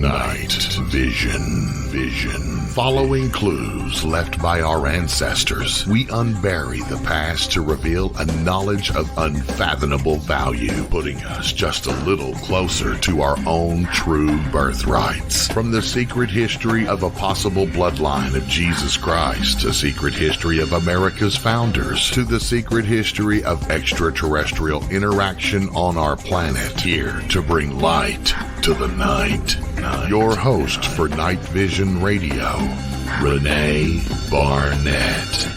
Night Vision. Following clues left by our ancestors, we unbury the past to reveal a knowledge of unfathomable value, putting us just a little closer to our own true birthrights. From the secret history of a possible bloodline of Jesus Christ, the secret history of America's founders, to the secret history of extraterrestrial interaction on our planet, here to bring light to the night. Your host for Night Vision Radio, Renee Barnett.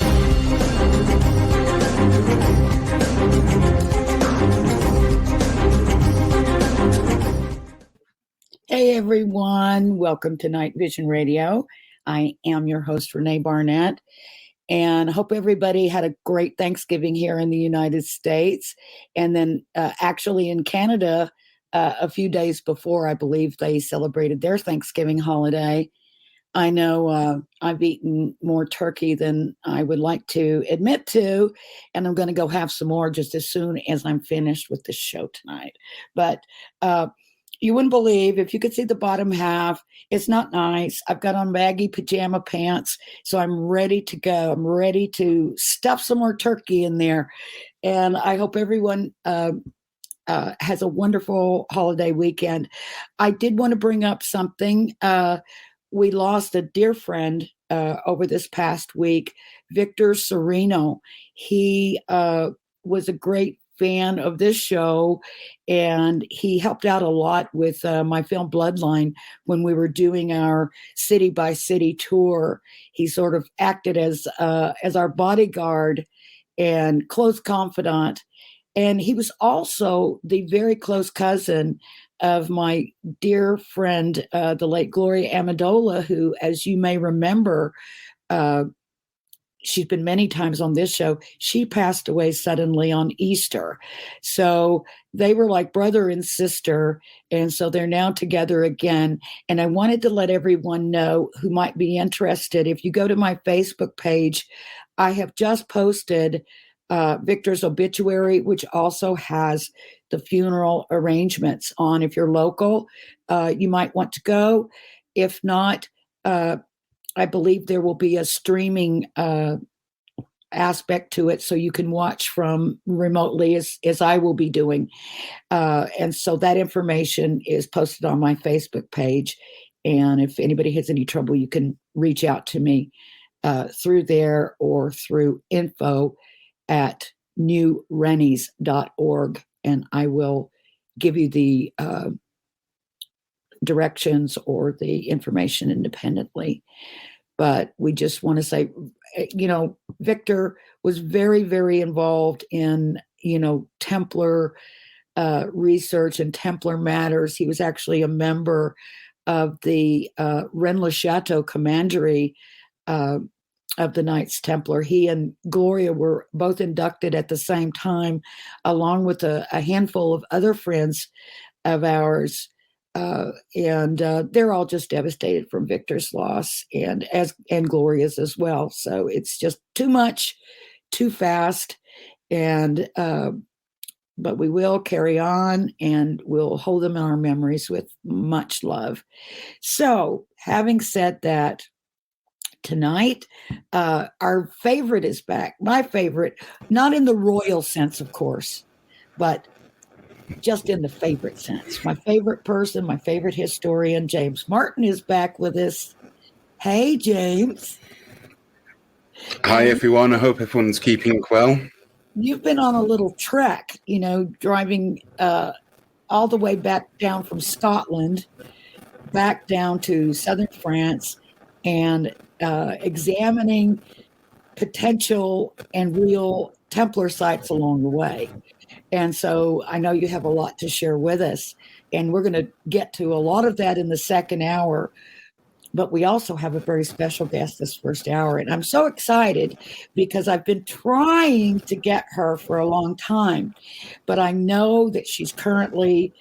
Hey everyone, welcome to Night Vision Radio. I am your host, Renee Barnett, and I hope everybody had a great Thanksgiving here in the United States. And then actually in Canada, a few days before, I believe they celebrated their Thanksgiving holiday. I know I've eaten more turkey than I would like to admit to, and I'm going to go have some more just as soon as I'm finished with the show tonight. But you wouldn't believe, if you could see the bottom half, it's not nice. I've got on baggy pajama pants, so I'm ready to go. I'm ready to stuff some more turkey in there. And I hope everyone has a wonderful holiday weekend. I did want to bring up something. We lost a dear friend over this past week, Victor Sereno. He was a great fan of this show, and he helped out a lot with my film Bloodline when we were doing our city by city tour. He sort of acted as our bodyguard and close confidant. And he was also the very close cousin of my dear friend, the late Gloria Amendola, who, as you may remember, she's been many times on this show. She passed away suddenly on Easter. So they were like brother and sister. And so they're now together again. And I wanted to let everyone know who might be interested. If you go to my Facebook page, I have just posted Victor's obituary, which also has the funeral arrangements on. If you're local, you might want to go. If not, I believe there will be a streaming aspect to it, so you can watch from remotely as I will be doing. And so that information is posted on my Facebook page. And if anybody has any trouble, you can reach out to me through there or through info@newrennies.org, and I will give you the directions or the information independently. But we just want to say, Victor was very, very involved in, Templar research and Templar matters. He was actually a member of the Rennes-le-Château Commandery of the Knights Templar. He and Gloria were both inducted at the same time, along with a handful of other friends of ours. And they're all just devastated from Victor's loss, and Gloria's as well. So it's just too much, too fast. And but we will carry on, and we'll hold them in our memories with much love. So having said that, tonight, our favorite is back. My favorite, not in the royal sense, of course, but just in the favorite sense. My favorite person, my favorite historian, James Martin, is back with us. Hey, James. Hi, everyone. I hope everyone's keeping well. You've been on a little trek, driving all the way back down from Scotland, back down to southern France, and examining potential and real Templar sites along the way. And so I know you have a lot to share with us, and we're going to get to a lot of that in the second hour. But we also have a very special guest this first hour. And I'm so excited because I've been trying to get her for a long time. But I know that she's currently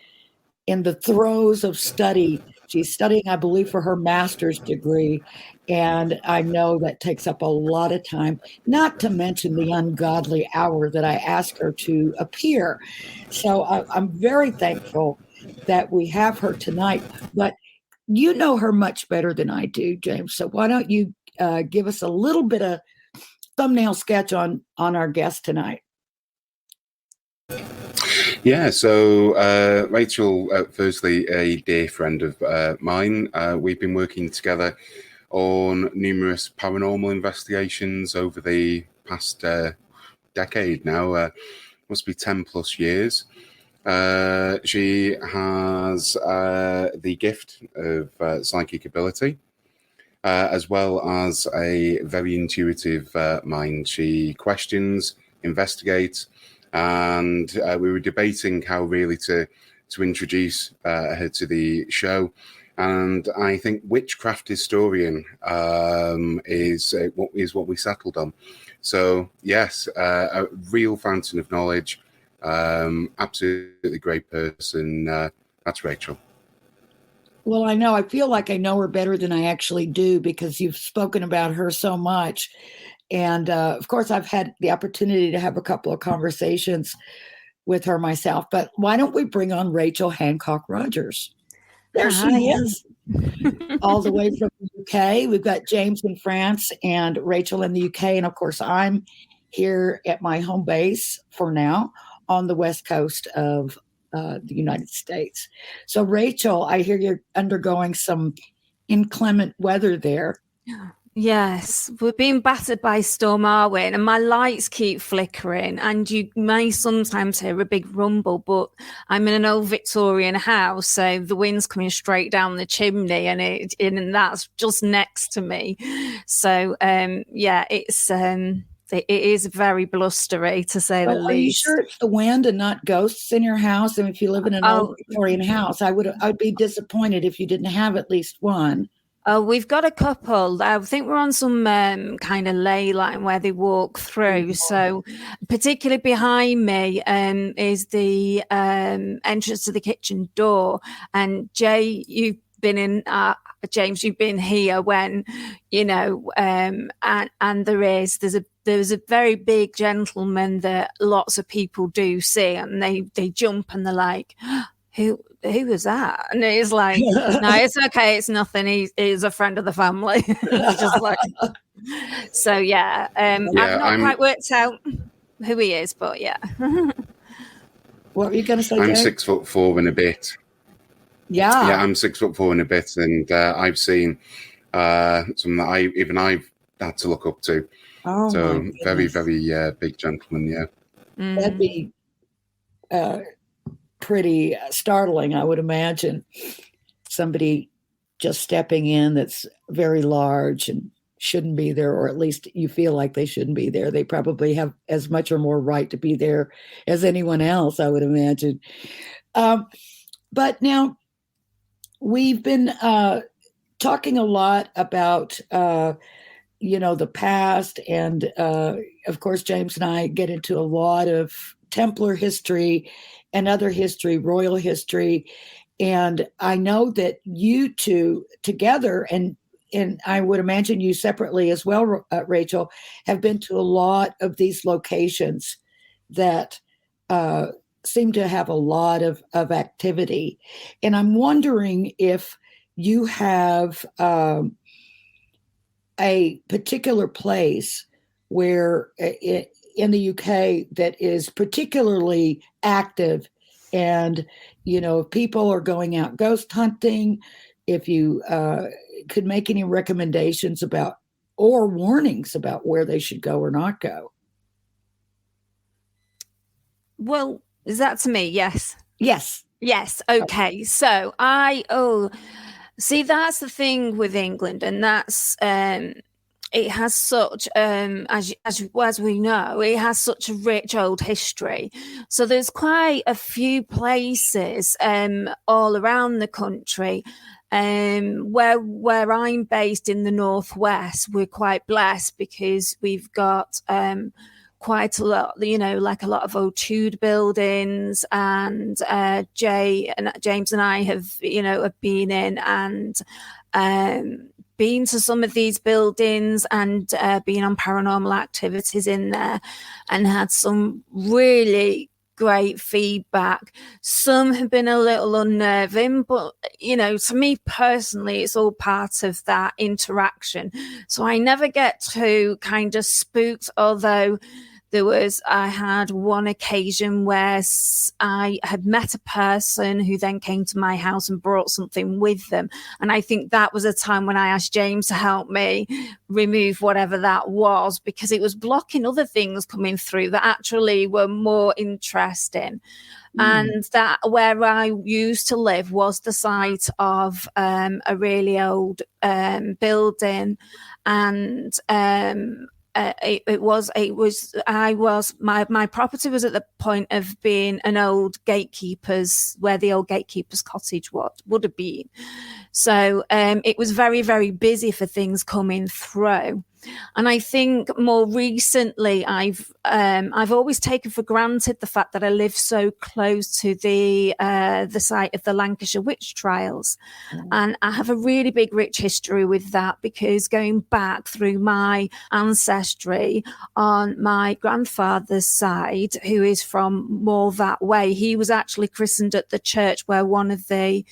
in the throes of study. She's studying, I believe, for her master's degree. And I know that takes up a lot of time, not to mention the ungodly hour that I asked her to appear. So I'm very thankful that we have her tonight. But you know her much better than I do, James. So why don't you give us a little bit of thumbnail sketch on our guest tonight? Yeah, so Rachel, firstly, a dear friend of mine. We've been working together on numerous paranormal investigations over the past decade now, must be 10 plus years. She has the gift of psychic ability, as well as a very intuitive mind. She questions, investigates, and we were debating how really to introduce her to the show. And I think witchcraft historian is what we settled on. So yes, a real fountain of knowledge, absolutely great person. That's Rachel. Well, I feel like I know her better than I actually do because you've spoken about her so much. And of course, I've had the opportunity to have a couple of conversations with her myself. But why don't we bring on Rachel Hancock Rogers? There she is, all the way from the UK. We've got James in France and Rachel in the UK. And of course, I'm here at my home base for now on the West Coast of the United States. So, Rachel, I hear you're undergoing some inclement weather there. Yes, we're being battered by Storm Arwen, and my lights keep flickering, and you may sometimes hear a big rumble, but I'm in an old Victorian house, so the wind's coming straight down the chimney, and that's just next to me. So, yeah, it is very blustery, to say the least. Are you sure it's the wind and not ghosts in your house? And if you live in an old Victorian house, I'd be disappointed if you didn't have at least one. Oh, we've got a couple. I think we're on some kind of ley line where they walk through. So particularly behind me is the entrance to the kitchen door. And Jay, you've been in, James, you've been here when, and there's a very big gentleman that lots of people do see, and they jump and they're like, who was that? And it's like, no, it's okay, it's nothing. He's a friend of the family. It's just like, so yeah. I've not quite worked out who he is, but yeah. What were you going to say? I'm Jay? 6'4" and a bit. Yeah, I'm 6'4" and a bit, and I've seen some that I've had to look up to. Oh, so very, very big gentleman. Yeah, that'd be pretty startling, I would imagine. Somebody just stepping in that's very large and shouldn't be there, or at least you feel like they shouldn't be there. They probably have as much or more right to be there as anyone else, I would imagine. But now we've been talking a lot about the past, and of course James and I get into a lot of Templar history and other history, royal history. And I know that you two together, and I would imagine you separately as well, Rachel, have been to a lot of these locations that seem to have a lot of activity. And I'm wondering if you have a particular place where in the UK that is particularly active, and if people are going out ghost hunting, if you could make any recommendations about or warnings about where they should go or not go. Well, is that to me? Yes. Okay. So see, that's the thing with England, and that's it has such, as we know, it has such a rich old history. So there's quite a few places all around the country. Where I'm based in the Northwest, we're quite blessed because we've got quite a lot, like a lot of old Tudor buildings, and James and I have been in and been to some of these buildings and been on paranormal activities in there, and had some really great feedback. Some have been a little unnerving, but, you know, to me personally, it's all part of that interaction. So I never get too kind of spooked, although I had one occasion where I had met a person who then came to my house and brought something with them. And I think that was a time when I asked James to help me remove whatever that was, because it was blocking other things coming through that actually were more interesting. And that where I used to live was the site of a really old building, and my property was at the point of being an old gatekeeper's, where the old gatekeeper's cottage would have been. So it was very, very busy for things coming through. And I think more recently, I've always taken for granted the fact that I live so close to the site of the Lancashire witch trials, and I have a really big, rich history with that, because going back through my ancestry on my grandfather's side, who is from more that way, he was actually christened at the church where one of the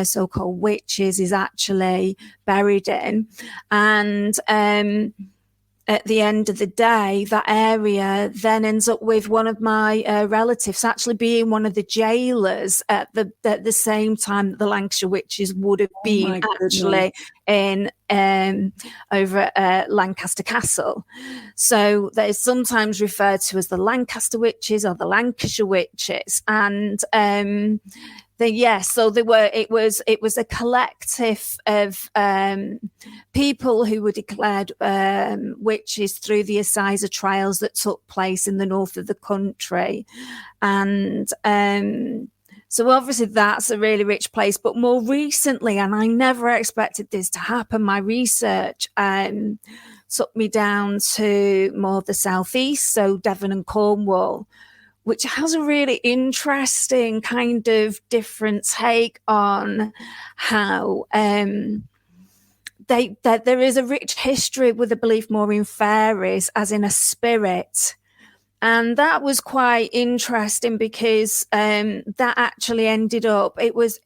so-called witches is actually buried in. And at the end of the day, that area then ends up with one of my relatives actually being one of the jailers at the same time that the Lancashire witches would have been actually in over at Lancaster Castle. So they're sometimes referred to as the Lancaster witches or the Lancashire witches. And so it was a collective of people who were declared witches through the Assize trials that took place in the north of the country. And so obviously that's a really rich place. But more recently, and I never expected this to happen, my research took me down to more the southeast, so Devon and Cornwall, which has a really interesting kind of different take on how there is a rich history with a belief more in fairies as in a spirit. And that was quite interesting, because that actually ended up, it was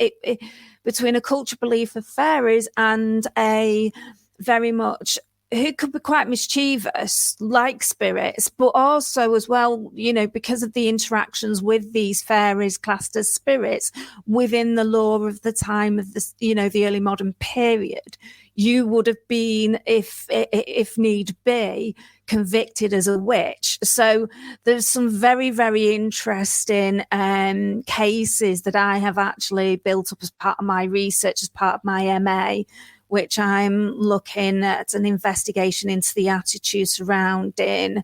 between a culture belief of fairies and a very much, who could be quite mischievous, like spirits, but also as well, you know, because of the interactions with these fairies classed as spirits within the law of the time of the, you know, the early modern period, you would have been, if need be, convicted as a witch. So there's some very, very interesting cases that I have actually built up as part of my research, as part of my MA, which I'm looking at an investigation into the attitude surrounding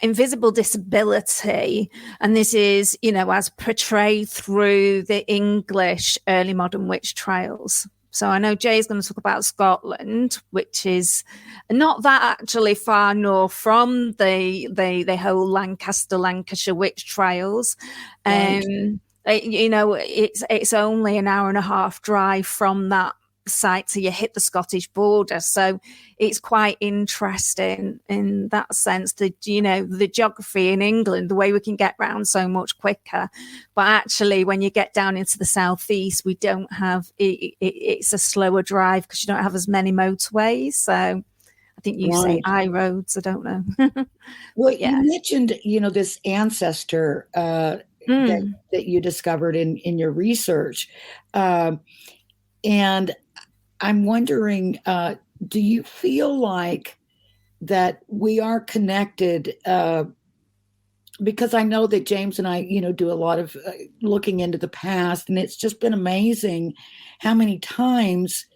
invisible disability. And this is, you know, as portrayed through the English early modern witch trials. So I know Jay's going to talk about Scotland, which is not that actually far north from the whole Lancashire witch trials. Right. You know, it's only an hour and a half drive from that site till you hit the Scottish border. So it's quite interesting in that sense, the geography in England, the way we can get round so much quicker. But actually, when you get down into the southeast, we don't have it's a slower drive because you don't have as many motorways. So I think you say high roads. I don't know. Well, yeah. You mentioned, this ancestor that you discovered in your research. And I'm wondering, do you feel like that we are connected? Because I know that James and I, do a lot of looking into the past, and it's just been amazing how many times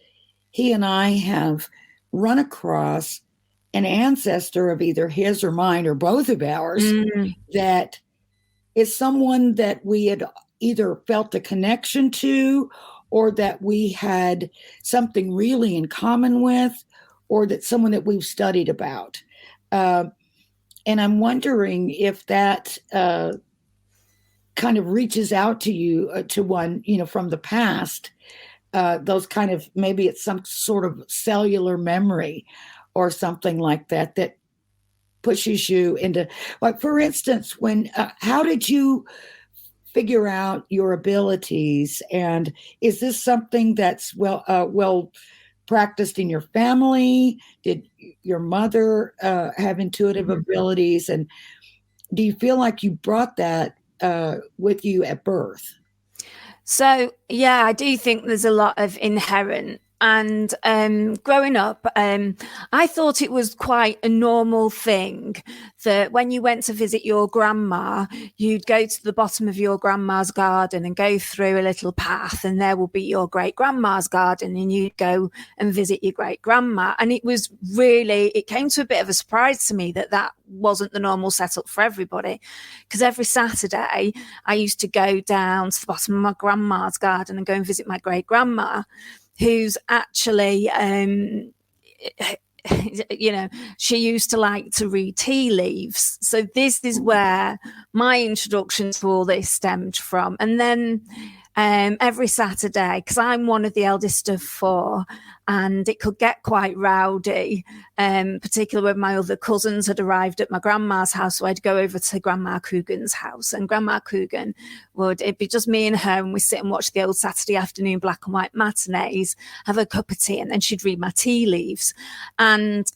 he and I have run across an ancestor of either his or mine or both of ours that is someone that we had either felt a connection to, or that we had something really in common with, or that someone that we've studied about. And I'm wondering if that kind of reaches out to you, to one, from the past, those kind of, maybe it's some sort of cellular memory or something like that, that pushes you into, like, for instance, when how did you figure out your abilities, and is this something that's well practiced in your family? Did your mother have intuitive abilities, and do you feel like you brought that with you at birth? So, yeah, I do think there's a lot of inherent. And growing up, I thought it was quite a normal thing that when you went to visit your grandma, you'd go to the bottom of your grandma's garden and go through a little path, and there will be your great grandma's garden, and you'd go and visit your great grandma. And it came to a bit of a surprise to me that wasn't the normal setup for everybody, because every Saturday I used to go down to the bottom of my grandma's garden and go and visit my great grandma, who's actually, she used to like to read tea leaves. So this is where my introduction to all this stemmed from. And then every Saturday, because I'm one of the eldest of 4, and it could get quite rowdy, particularly when my other cousins had arrived at my grandma's house. So I'd go over to Grandma Coogan's house, and Grandma Coogan it'd be just me and her, and we sit and watch the old Saturday afternoon black and white matinees, have a cup of tea, and then she'd read my tea leaves. And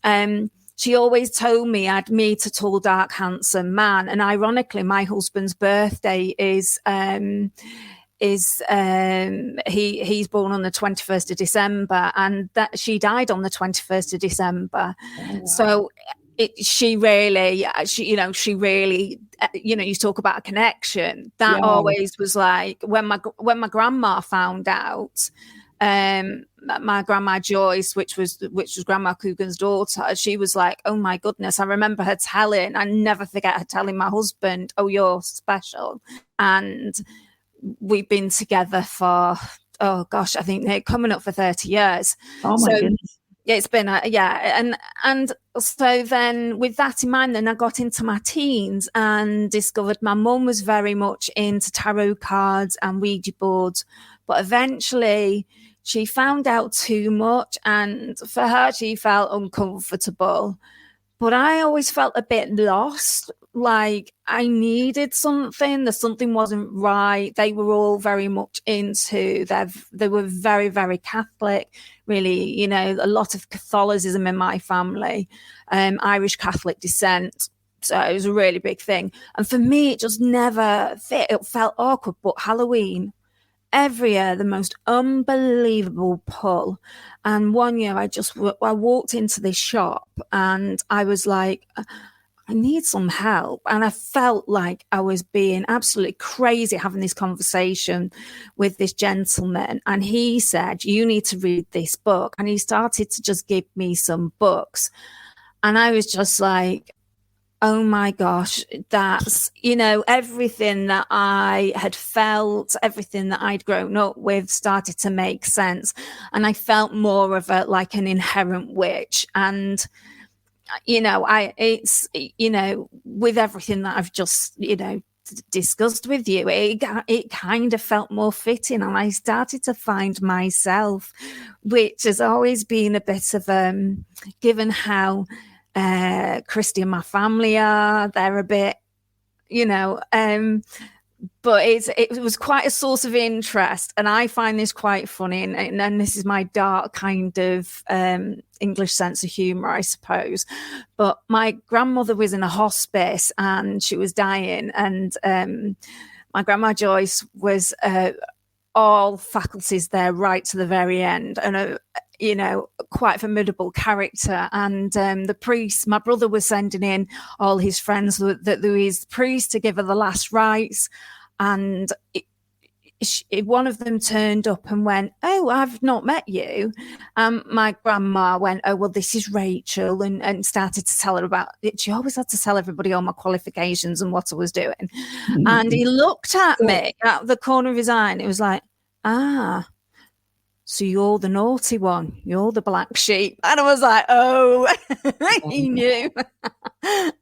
she always told me I'd meet a tall, dark, handsome man. And ironically, my husband's birthday is he's born on the 21st of December, and that she died on the 21st of December. Oh, wow. So she really, you talk about a connection that always was like, when my grandma found out, my grandma Joyce, which was Grandma Coogan's daughter, she was like, oh my goodness. I remember her I never forget her telling my husband, oh, you're special. And we've been together for, oh gosh, I think they're coming up for 30 years. Oh my goodness. It's been, and so then with that in mind, then I got into my teens and discovered my mum was very much into tarot cards and Ouija boards, but eventually she found out too much, and for her, she felt uncomfortable. But I always felt a bit lost, like I needed something. Something wasn't right. They were all very much into they were very, very Catholic, really, a lot of Catholicism in my family, Irish Catholic descent. So it was a really big thing. And for me, it just never fit. It felt awkward. But Halloween, every year, the most unbelievable pull. And one year I walked into this shop and I was like, I need some help. And I felt like I was being absolutely crazy having this conversation with this gentleman. And he said, you need to read this book. And he started to just give me some books. And I was just like, oh my gosh, that's, everything that I had felt, everything that I'd grown up with started to make sense. And I felt more of like an inherent witch. And, with everything that I've just, discussed with you, it kind of felt more fitting. And I started to find myself, which has always been a bit of, given how, Christian my family are, they're a bit, but it was quite a source of interest, and I find this quite funny, and this is my dark kind of English sense of humor, I suppose. But my grandmother was in a hospice and she was dying, and my grandma Joyce was all faculties there right to the very end, and quite a formidable character. And the priest, my brother was sending in all his friends that there was priest to give her the last rites. And one of them turned up and went, oh, I've not met you. My grandma went, oh, well, this is Rachel, and started to tell her about it. She always had to tell everybody all my qualifications and what I was doing. Mm-hmm. And he looked at me out of the corner of his eye, and it was like, so you're the naughty one, you're the black sheep. And I was like, oh, he knew.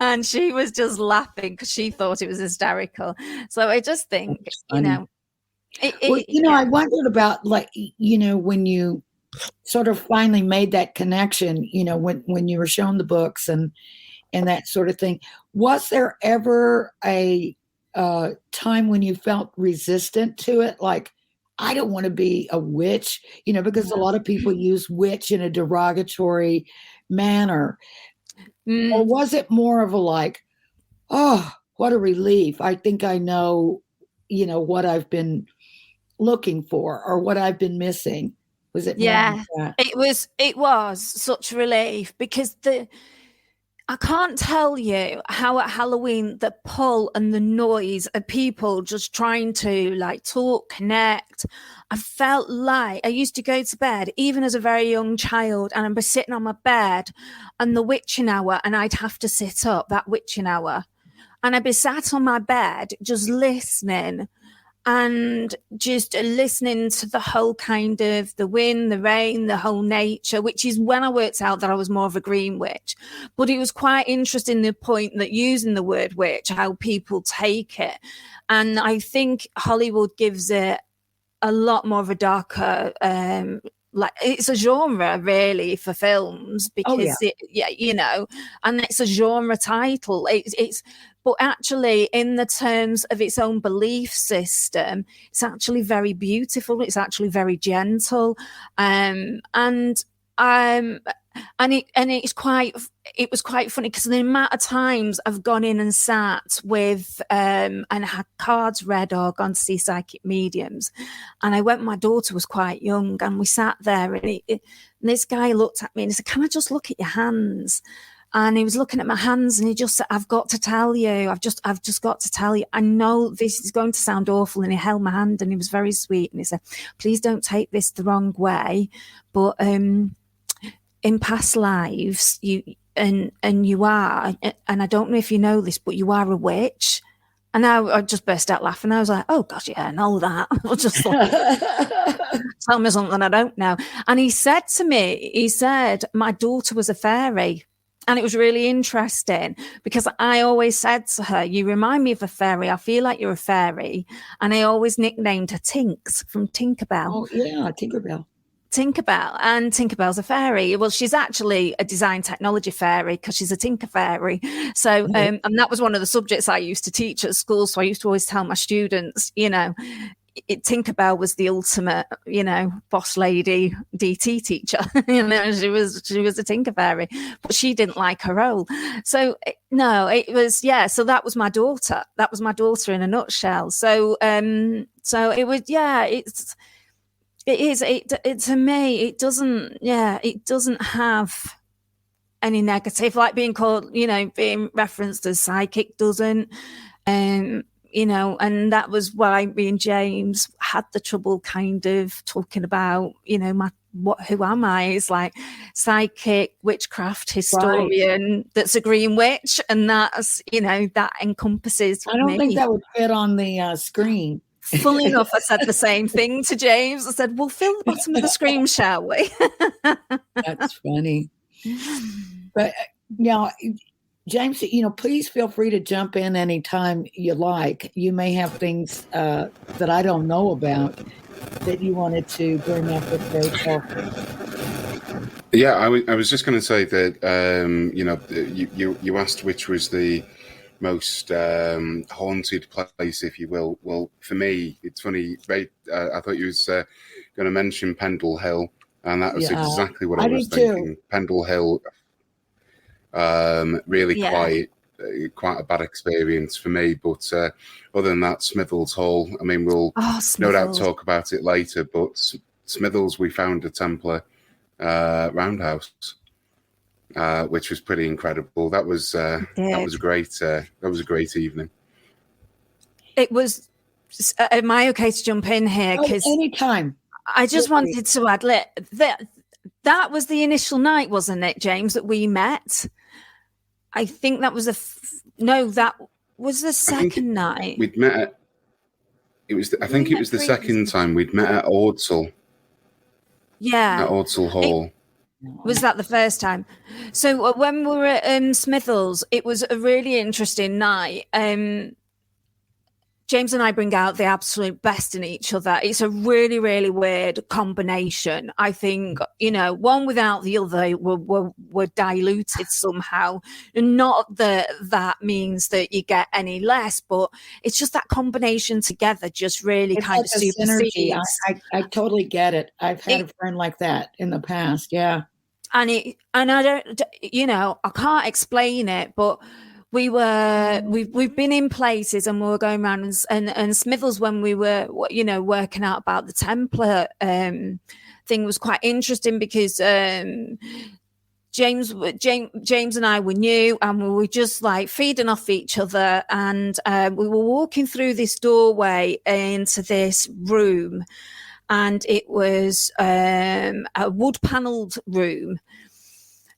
And she was just laughing because she thought it was hysterical. So I just think, I wondered about, like, when you sort of finally made that connection, when you were shown the books and and that sort of thing. Was there ever a time when you felt resistant to it? Like, I don't want to be a witch, because a lot of people use witch in a derogatory manner. Or was it more of a like, oh, what a relief. I think I know, what I've been looking for or what I've been missing. Was it more like that? It was such a relief, because I can't tell you how at Halloween the pull and the noise of people just trying to like talk, connect. I felt like I used to go to bed, even as a very young child, and I'd be sitting on my bed and the witching hour, and I'd have to sit up that witching hour. And I'd be sat on my bed just listening and just listening to the whole kind of the wind, the rain, the whole nature, which is when I worked out that I was more of a green witch. But it was quite interesting, the point that using the word witch, how people take it. And I think Hollywood gives it a lot more of a darker, like it's a genre really for films, because and it's a genre title. It's but actually, in the terms of its own belief system, it's actually very beautiful. It's actually very gentle, it was quite funny, because the amount of times I've gone in and sat with and had cards read or gone to see psychic mediums, and I went. My daughter was quite young, and we sat there, and this guy looked at me and he said, "Can I just look at your hands?" And he was looking at my hands, and he just said, "I've got to tell you, I've just got to tell you, I know this is going to sound awful." And he held my hand, and he was very sweet, and he said, "Please don't take this the wrong way, but in past lives, you are, and I don't know if you know this, but you are a witch." And I just burst out laughing. I was like, "Oh gosh, yeah, I know that." I was just like, tell me something I don't know. And he said to me, my daughter was a fairy. And it was really interesting, because I always said to her, "You remind me of a fairy. I feel like you're a fairy." And I always nicknamed her Tinks from Tinkerbell. Oh, yeah, Tinkerbell. And Tinkerbell's a fairy. Well, she's actually a design technology fairy, because she's a Tinker fairy. So, and that was one of the subjects I used to teach at school. So I used to always tell my students, Tinkerbell was the ultimate, boss lady DT teacher. She was a Tinker fairy, but she didn't like her role. So no, it was, so that was my daughter. That was my daughter in a nutshell. So, so it was, to me, it doesn't have any negative, like being called, being referenced as psychic doesn't, and that was why me and James had the trouble kind of talking about, who am I? It's like psychic, witchcraft historian, that's a green witch, and that's, that encompasses I don't me. think that would fit on the screen. Funnily enough, I said the same thing to James. I said, "We'll fill the bottom of the screen, shall we?" That's funny. But now, James, please feel free to jump in anytime you like. You may have things that I don't know about that you wanted to bring up with Rachel. Yeah, I was just going to say that, you asked which was the most haunted place, if you will. Well, for me, it's funny, Ray, I thought you was going to mention Pendle Hill, and that was exactly what I was thinking. Too. Pendle Hill, really quite a bad experience for me. But other than that, Smithills Hall, I mean, we'll no doubt talk about it later, but Smithills, we found a Templar roundhouse, which was pretty incredible. That was a great evening. It was. Am I okay to jump in here? Because anytime. I just wanted to add that was the initial night, wasn't it, James, that we met? I think that was that was the second night. We'd met at, it was the second time we'd met at Ordsall. Yeah. At Ordsall Hall. Was that the first time? So when we were at Smithills, it was a really interesting night. James and I bring out the absolute best in each other. It's a really, really weird combination. I think, one without the other were diluted somehow. And not that means that you get any less, but it's just that combination together just really kind of supersedes. I totally get it. I've had a friend like that in the past. Yeah. And I don't, I can't explain it, but we've been in places and we were going around and Smithers, when we were, working out about the Templar thing, was quite interesting because James and I were new and we were just like feeding off each other, and we were walking through this doorway into this room, and it was a wood panelled room.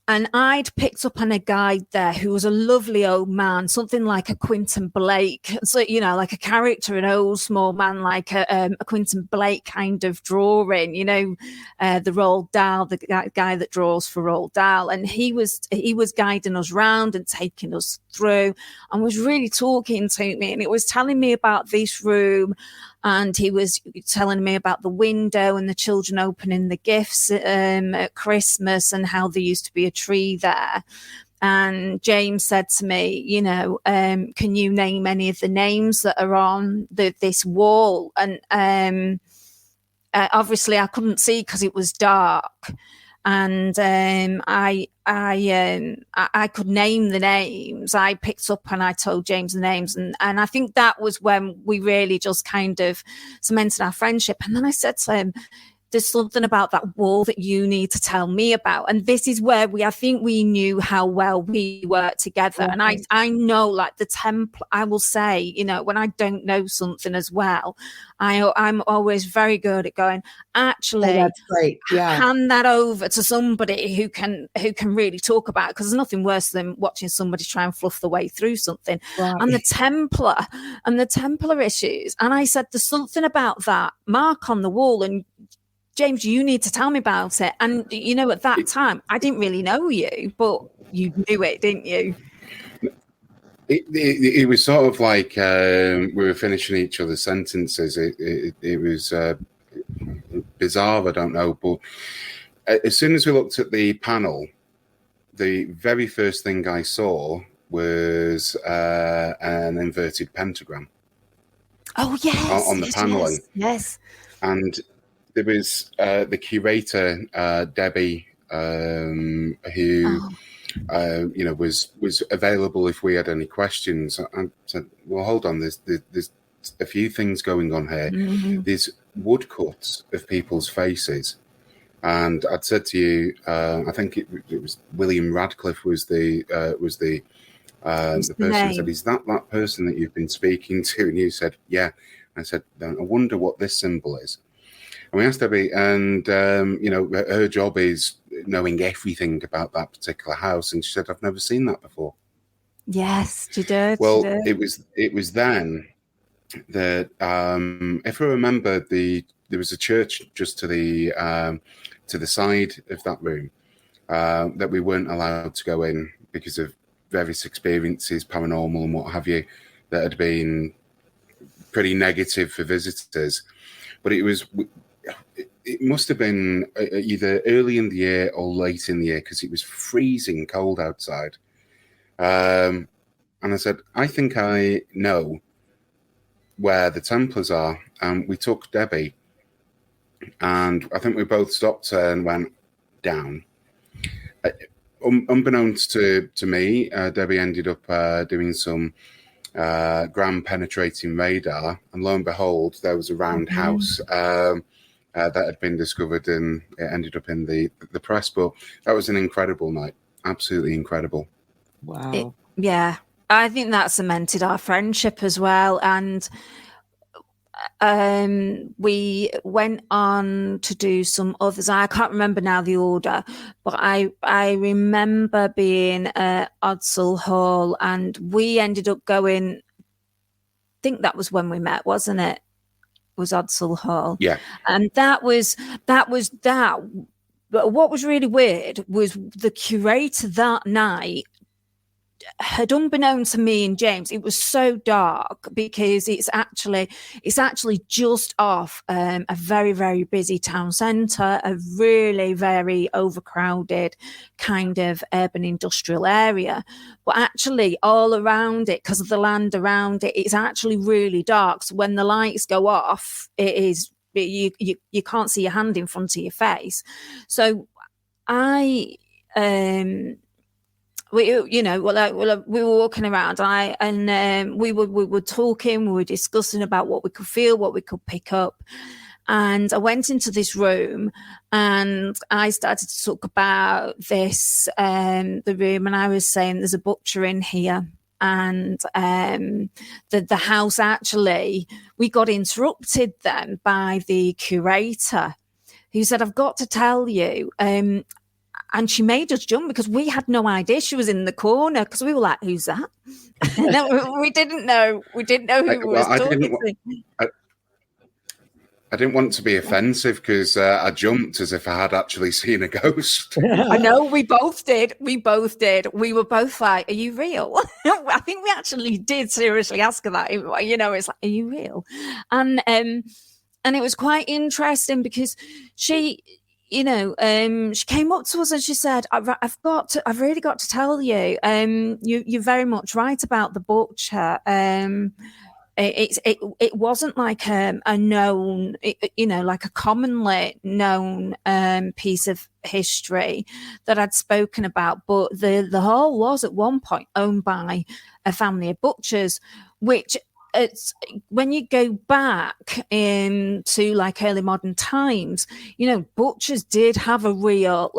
And I'd picked up on a guide there who was a lovely old man, something like a Quentin Blake. So, like a character, an old small man, like a Quentin Blake kind of drawing, the Roald Dahl, the guy that draws for Roald Dahl. And he was guiding us round and taking us through and was really talking to me. And it was telling me about this room. And he was telling me about the window and the children opening the gifts at Christmas and how there used to be a tree there. And James said to me, can you name any of the names that are on this wall? And obviously I couldn't see because it was dark. And I could name the names. I picked up and I told James the names, and I think that was when we really just kind of cemented our friendship. And then I said to him, there's something about that wall that you need to tell me about. And this is where I think we knew how well we worked together. Mm-hmm. And I know, like the Templar, I will say, when I don't know something as well, I'm always very good at going, actually, that's great. Yeah. Hand that over to somebody who can really talk about it, because there's nothing worse than watching somebody try and fluff the way through something. Right. And the Templar issues. And I said, there's something about that mark on the wall, and James, you need to tell me about it. And, at that time, I didn't really know you, but you knew it, didn't you? It was sort of like we were finishing each other's sentences. It was bizarre, I don't know. But as soon as we looked at the panel, the very first thing I saw was an inverted pentagram. Oh, yes. On the paneling. Yes. And there was the curator, Debbie, who, was available if we had any questions. I said, well, hold on, there's a few things going on here. Mm-hmm. There's woodcuts of people's faces. And I'd said to you, I think it was William Radcliffe was the person who said, is that person that you've been speaking to? And you said, yeah. I said, I wonder what this symbol is. And we asked Debbie, and her job is knowing everything about that particular house. And she said, "I've never seen that before." Yes, she did. Well, it was then that, if I remember, there was a church just to the side of that room that we weren't allowed to go in because of various experiences, paranormal and what have you, that had been pretty negative for visitors. But it must have been either early in the year or late in the year, because it was freezing cold outside. And I said, I think I know where the Templars are. And we took Debbie, and I think we both stopped her and went down. Unbeknownst to me, Debbie ended up doing some ground penetrating radar, and lo and behold, there was a round house that had been discovered, and it ended up in the press. But that was an incredible night, absolutely incredible. Wow. Yeah, I think that cemented our friendship as well. And we went on to do some others. I can't remember now the order, but I remember being at Odsal Hall, and we ended up going, I think that was when we met, wasn't it? Was Odsal Hall. Yeah. And that was that. But what was really weird was the curator that night had, unbeknown to me and James, it was so dark because it's actually just off a very, very busy town centre, a really very overcrowded kind of urban industrial area. But actually all around it, because of the land around it, it's actually really dark. So when the lights go off, you can't see your hand in front of your face. So we were walking around, we were talking, we were discussing about what we could feel, what we could pick up. And I went into this room and I started to talk about this, the room, and I was saying there's a butcher in here. And the house, actually, we got interrupted then by the curator, who said, I've got to tell you, and she made us jump because we had no idea she was in the corner, because we were like, who's that? No, we didn't know. We didn't know who was talking to. I didn't want to be offensive because I jumped as if I had actually seen a ghost. I know, we both did. We were both like, are you real? I think we actually did seriously ask her that. You know, it's like, are you real? And it was quite interesting because she came up to us and she said, I've really got to tell you, you're very much right about the butcher. It wasn't like a known, like a commonly known piece of history that I'd spoken about, but the hall was at one point owned by a family of butchers, which, it's when you go back into like early modern times, butchers did have a real,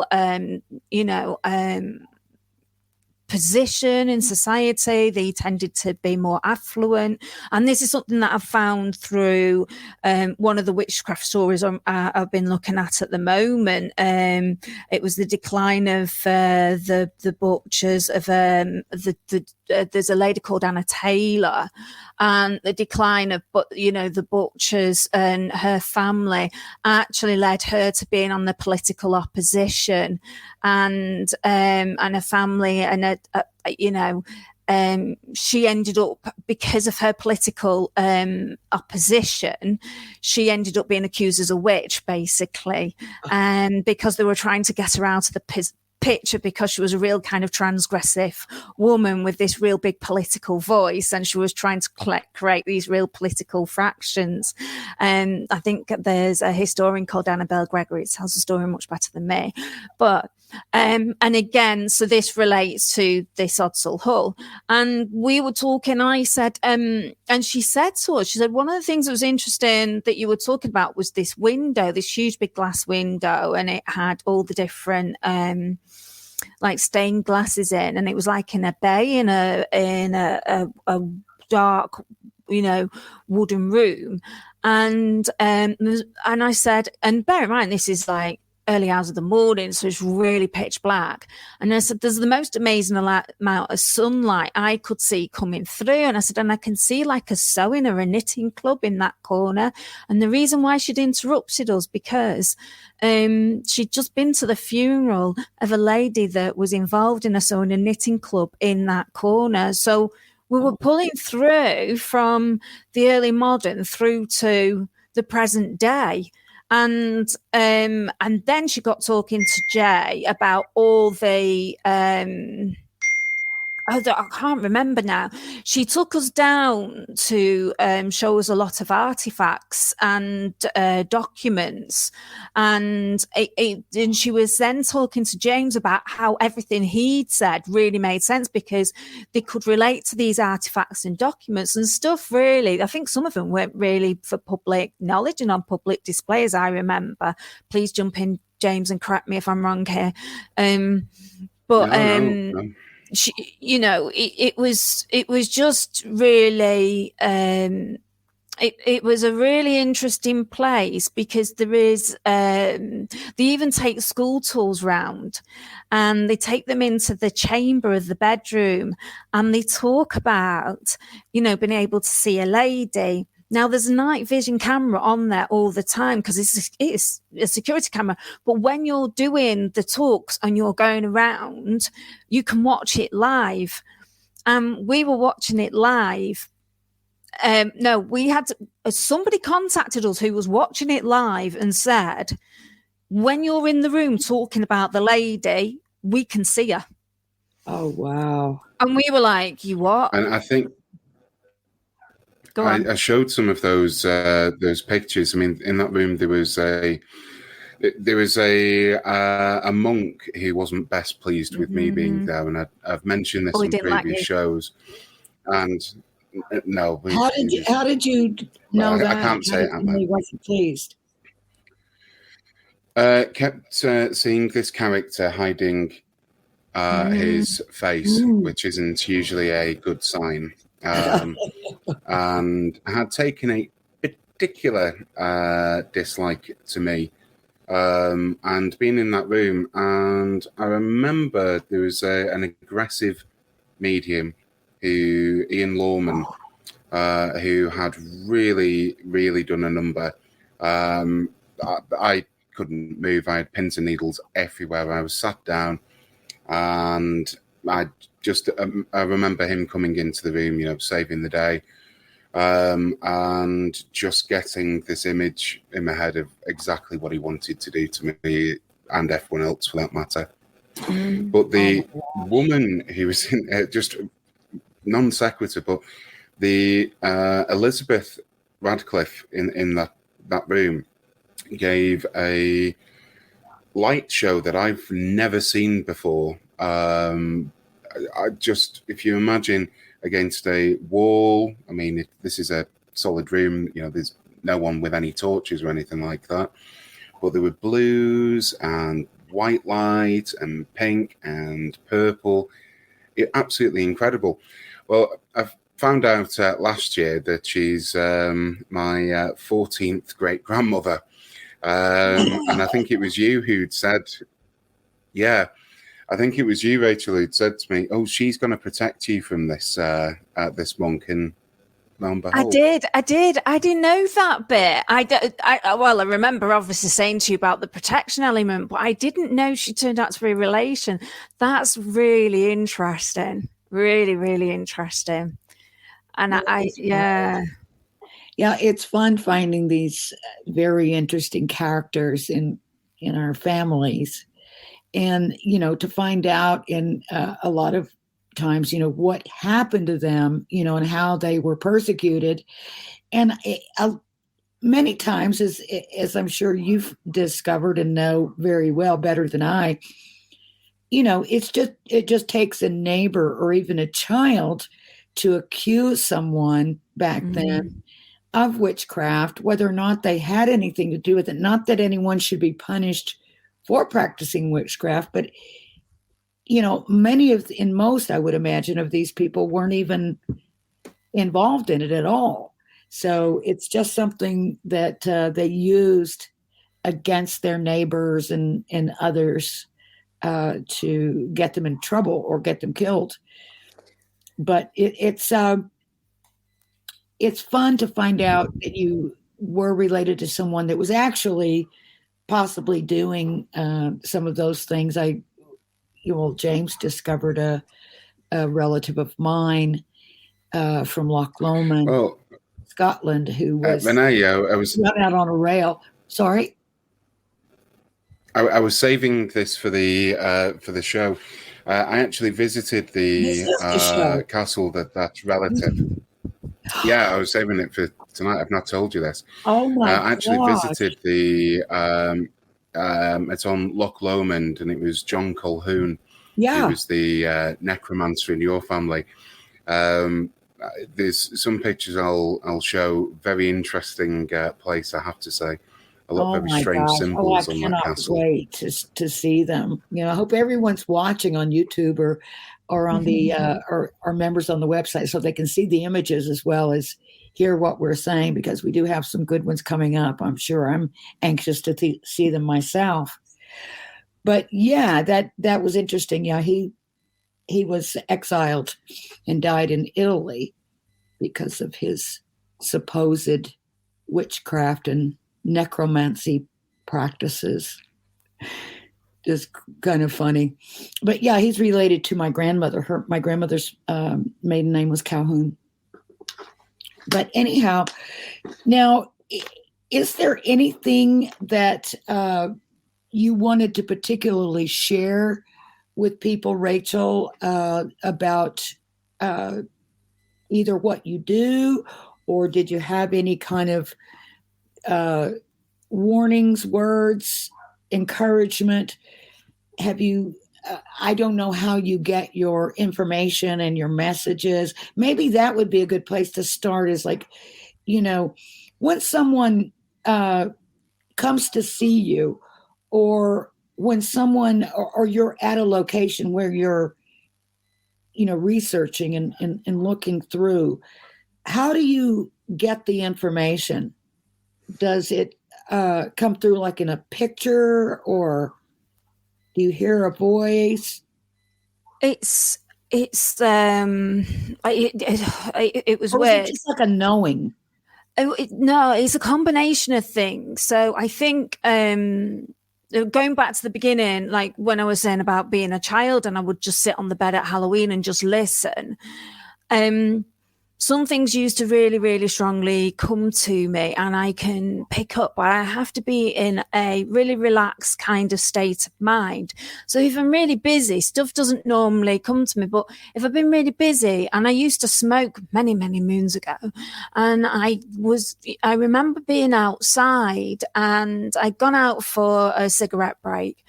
position in society. They tended to be more affluent, and this is something that I've found through one of the witchcraft stories I've been looking at the moment. It was the decline of the butchers of there's a lady called Anna Taylor, and the decline of the butchers and her family actually led her to being on the political opposition, and a family, and she ended up, because of her political opposition, she ended up being accused as a witch, basically, because they were trying to get her out of the picture because she was a real kind of transgressive woman with this real big political voice, and she was trying to create these real political fractions. And I think there's a historian called Annabelle Gregory. It tells the story much better than me. But and again, so this relates to this Odsal Hull. And we were talking, I said, and she said to us, she said, one of the things that was interesting that you were talking about was this window, this huge big glass window, and it had all the different like stained glasses in, and it was like in a bay in a dark, wooden room. And I said, and bear in mind, this is like early hours of the morning, so it's really pitch black. And I said, there's the most amazing amount of sunlight I could see coming through. And I said, and I can see like a sewing or a knitting club in that corner. And the reason why she'd interrupted us, because she'd just been to the funeral of a lady that was involved in a sewing and knitting club in that corner. So we were pulling through from the early modern through to the present day. And then she got talking to Jay about all the I can't remember now. She took us down to show us a lot of artifacts and documents, and she was then talking to James about how everything he'd said really made sense because they could relate to these artifacts and documents and stuff. Really, I think some of them weren't really for public knowledge and on public display, as I remember. Please jump in, James, and correct me if I'm wrong here. No. She, it was just really, it was a really interesting place because there is, they even take school tools round and they take them into the chamber of the bedroom and they talk about, being able to see a lady. Now, there's a night vision camera on there all the time because it's a security camera. But when you're doing the talks and you're going around, you can watch it live. and we were watching it live. No, we had somebody contacted us who was watching it live and said, when you're in the room talking about the lady, we can see her. Oh, wow. And we were like, you what? And I think Go on. I showed some of those pictures. I mean, in that room there was a monk who wasn't best pleased with me being there, and I've mentioned this in previous shows. And no, how did you know that? I can't say it. He wasn't pleased. Kept seeing this character hiding his face, which isn't usually a good sign. And had taken a particular dislike to me, and been in that room. And I remember there was an aggressive medium, Ian Lawman, who had really, really done a number. I couldn't move. I had pins and needles everywhere. I was sat down, and I remember him coming into the room, saving the day, and just getting this image in my head of exactly what he wanted to do to me and everyone else for that matter. But the woman who was in just non sequitur, but the Elizabeth Radcliffe in that room gave a light show that I've never seen before. If you imagine against a wall, I mean, this is a solid room, there's no one with any torches or anything like that, but there were blues and white light and pink and purple. Absolutely incredible. Well, I've found out last year that she's my 14th great grandmother. And I think it was you who'd said, I think it was you, Rachel, who'd said to me, "Oh, she's going to protect you from this this monk." And lo and behold, I did. I didn't know that bit. I remember obviously saying to you about the protection element, but I didn't know she turned out to be a relation. That's really interesting. Really, really interesting. And Yeah, it's fun finding these very interesting characters in our families, and to find out in a lot of times what happened to them, and how they were persecuted, and many times, as I'm sure you've discovered and know very well, better than I, it just takes a neighbor or even a child to accuse someone back then of witchcraft, whether or not they had anything to do with it. Not that anyone should be punished for practicing witchcraft, but most, I would imagine, of these people weren't even involved in it at all. So it's just something that they used against their neighbors and others to get them in trouble or get them killed. But it's fun to find out that you were related to someone that was actually possibly doing some of those things. James discovered a relative of mine from Loch Lomond, Scotland, who was Renee, I was run out on a rail. Sorry, I was saving this for the show. I actually visited the castle that's relative. Yeah, I was saving it for tonight. I've not told you this. Oh my! I actually visited the. It's on Loch Lomond, and it was John Colquhoun. Yeah, who was the necromancer in your family. There's some pictures I'll show. Very interesting place, I have to say. A lot of very strange symbols on that castle. I cannot wait to see them. I hope everyone's watching on YouTube or on the or members on the website, so they can see the images as well as hear what we're saying, because we do have some good ones coming up. I'm sure. I'm anxious to see them myself. But yeah, that was interesting. Yeah, he was exiled and died in Italy because of his supposed witchcraft and necromancy practices. just kind of funny. But yeah, he's related to my grandmother. My grandmother's maiden name was Calhoun. But anyhow, now, is there anything that you wanted to particularly share with people, Rachel, about either what you do, or did you have any kind of warnings, words, encouragement? Have you, I don't know how you get your information and your messages. Maybe that would be a good place to start, is like, when someone comes to see you, or when someone, or you're at a location where you're, researching and looking through, how do you get the information? Does it come through like in a picture, or do you hear a voice? It was Or weird. is it just like a knowing? No, it's a combination of things. So I think going back to the beginning, like when I was saying about being a child and I would just sit on the bed at Halloween and just listen. Some things used to really, really strongly come to me, and I can pick up, but I have to be in a really relaxed kind of state of mind. So if I'm really busy, stuff doesn't normally come to me. But if I've been really busy, and I used to smoke many, many moons ago, and I remember being outside, and I'd gone out for a cigarette break.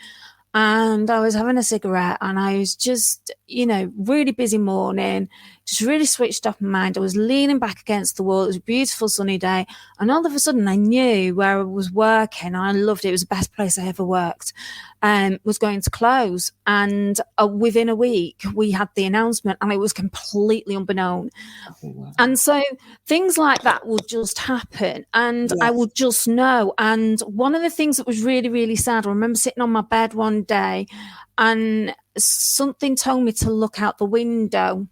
And I was having a cigarette, and I was just, really busy morning, just really switched off my mind. I was leaning back against the wall. It was a beautiful sunny day. And all of a sudden I knew where I was working. I loved it. It was the best place I ever worked. Was going to close. And within a week we had the announcement, and it was completely unbeknown. Oh, wow. And so things like that would just happen, and yes. I would just know. And one of the things that was really, really sad, I remember sitting on my bed one day, and something told me to look out the window.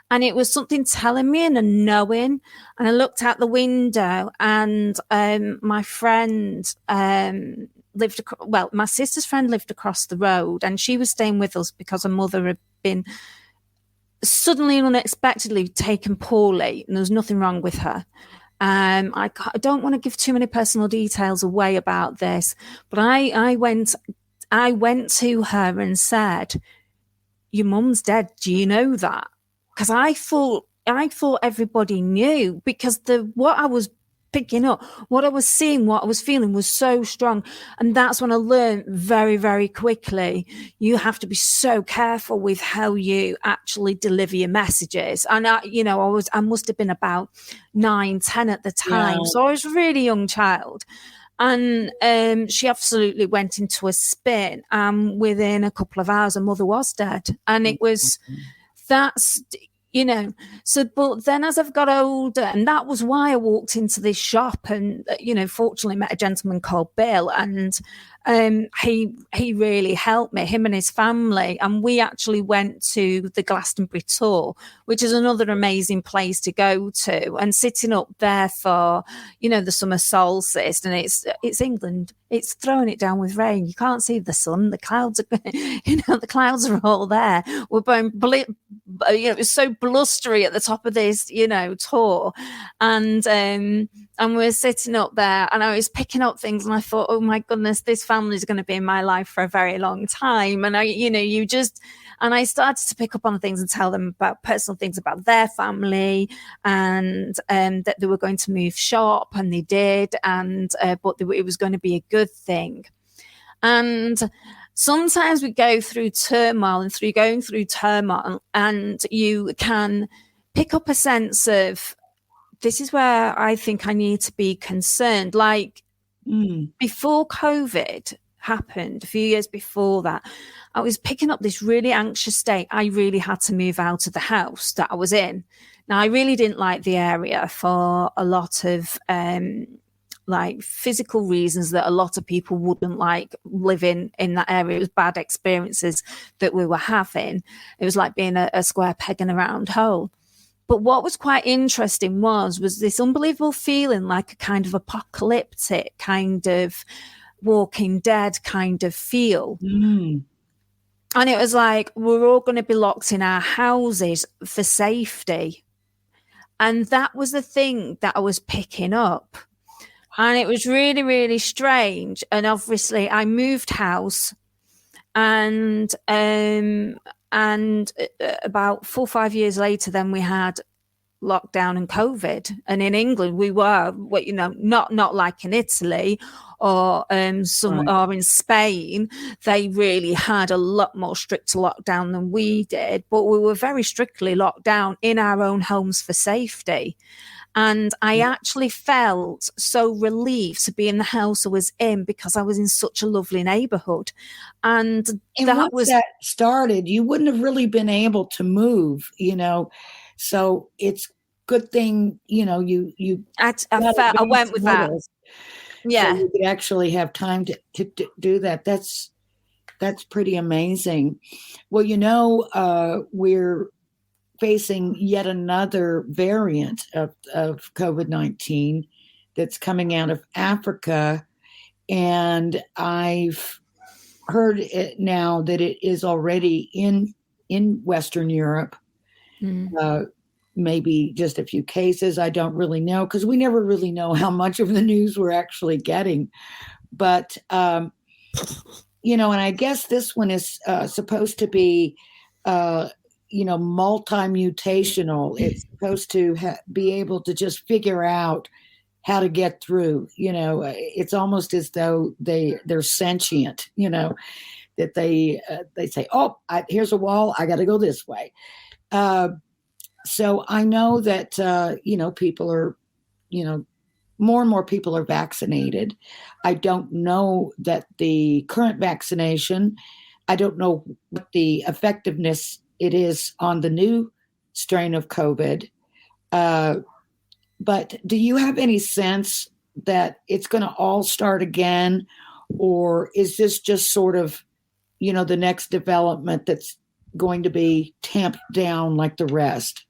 And it was something telling me and a knowing. And I looked out the window, and my friend my sister's friend lived across the road, and she was staying with us because her mother had been suddenly and unexpectedly taken poorly, and there was nothing wrong with her. I don't want to give too many personal details away about this, but I went to her and said, "Your mum's dead. Do you know that?" Because I thought everybody knew, because what I was picking up, what I was seeing, what I was feeling was so strong. And that's when I learned very, very quickly, you have to be so careful with how you actually deliver your messages. And I must have been about 9, 10 at the time. Yeah. So I was a really young child. And she absolutely went into a spin. Within a couple of hours, her mother was dead. And it was... but then as I've got older, and that was why I walked into this shop, and, fortunately met a gentleman called Bill, and he really helped me, him and his family. And we actually went to the Glastonbury tour, which is another amazing place to go to, and sitting up there for, the summer solstice, and it's England. It's throwing it down with rain. You can't see the sun. The clouds are, the clouds are all there. We're going, it was so blustery at the top of this, tour. And we're sitting up there, and I was picking up things, and I thought, oh my goodness, this family is going to be in my life for a very long time. And I started to pick up on things and tell them about personal things about their family, and that they were going to move shop, and they did, and but it was going to be a good thing. And sometimes we go through turmoil, and through going through turmoil, and you can pick up a sense of, this is where I think I need to be concerned. Like before COVID happened, a few years before that, I was picking up this really anxious state. I really had to move out of the house that I was in. Now, I really didn't like the area for a lot of physical reasons that a lot of people wouldn't like living in that area. It was bad experiences that we were having. It was like being a square peg in a round hole. But what was quite interesting was this unbelievable feeling, like a kind of apocalyptic kind of Walking Dead kind of feel. Mm. And it was like, we're all going to be locked in our houses for safety. And that was the thing that I was picking up. And it was really, really strange. And obviously I moved house, and about 4 or 5 years later, then we had lockdown and COVID. And in England, we were, not like in Italy or or in Spain. They really had a lot more strict lockdown than we did, but we were very strictly locked down in our own homes for safety. And I actually felt so relieved to be in the house I was in, because I was in such a lovely neighborhood. And once that started, you wouldn't have really been able to move, so it's good thing, I went with that. Yeah. So you could actually have time to do that. That's pretty amazing. Well, we're facing yet another variant of COVID-19 that's coming out of Africa. And I've heard it now that it is already in Western Europe. Maybe just a few cases. I don't really know, because we never really know how much of the news we're actually getting. But, and I guess this one is supposed to be, multi-mutational. It's supposed to be able to just figure out how to get through. It's almost as though they're sentient, that they say, oh, here's a wall, I got to go this way. So I know that, people are, more and more people are vaccinated. I don't know that the current vaccination, I don't know what the effectiveness it is on the new strain of COVID. But do you have any sense that it's going to all start again? Or is this just sort of, the next development that's going to be tamped down like the rest?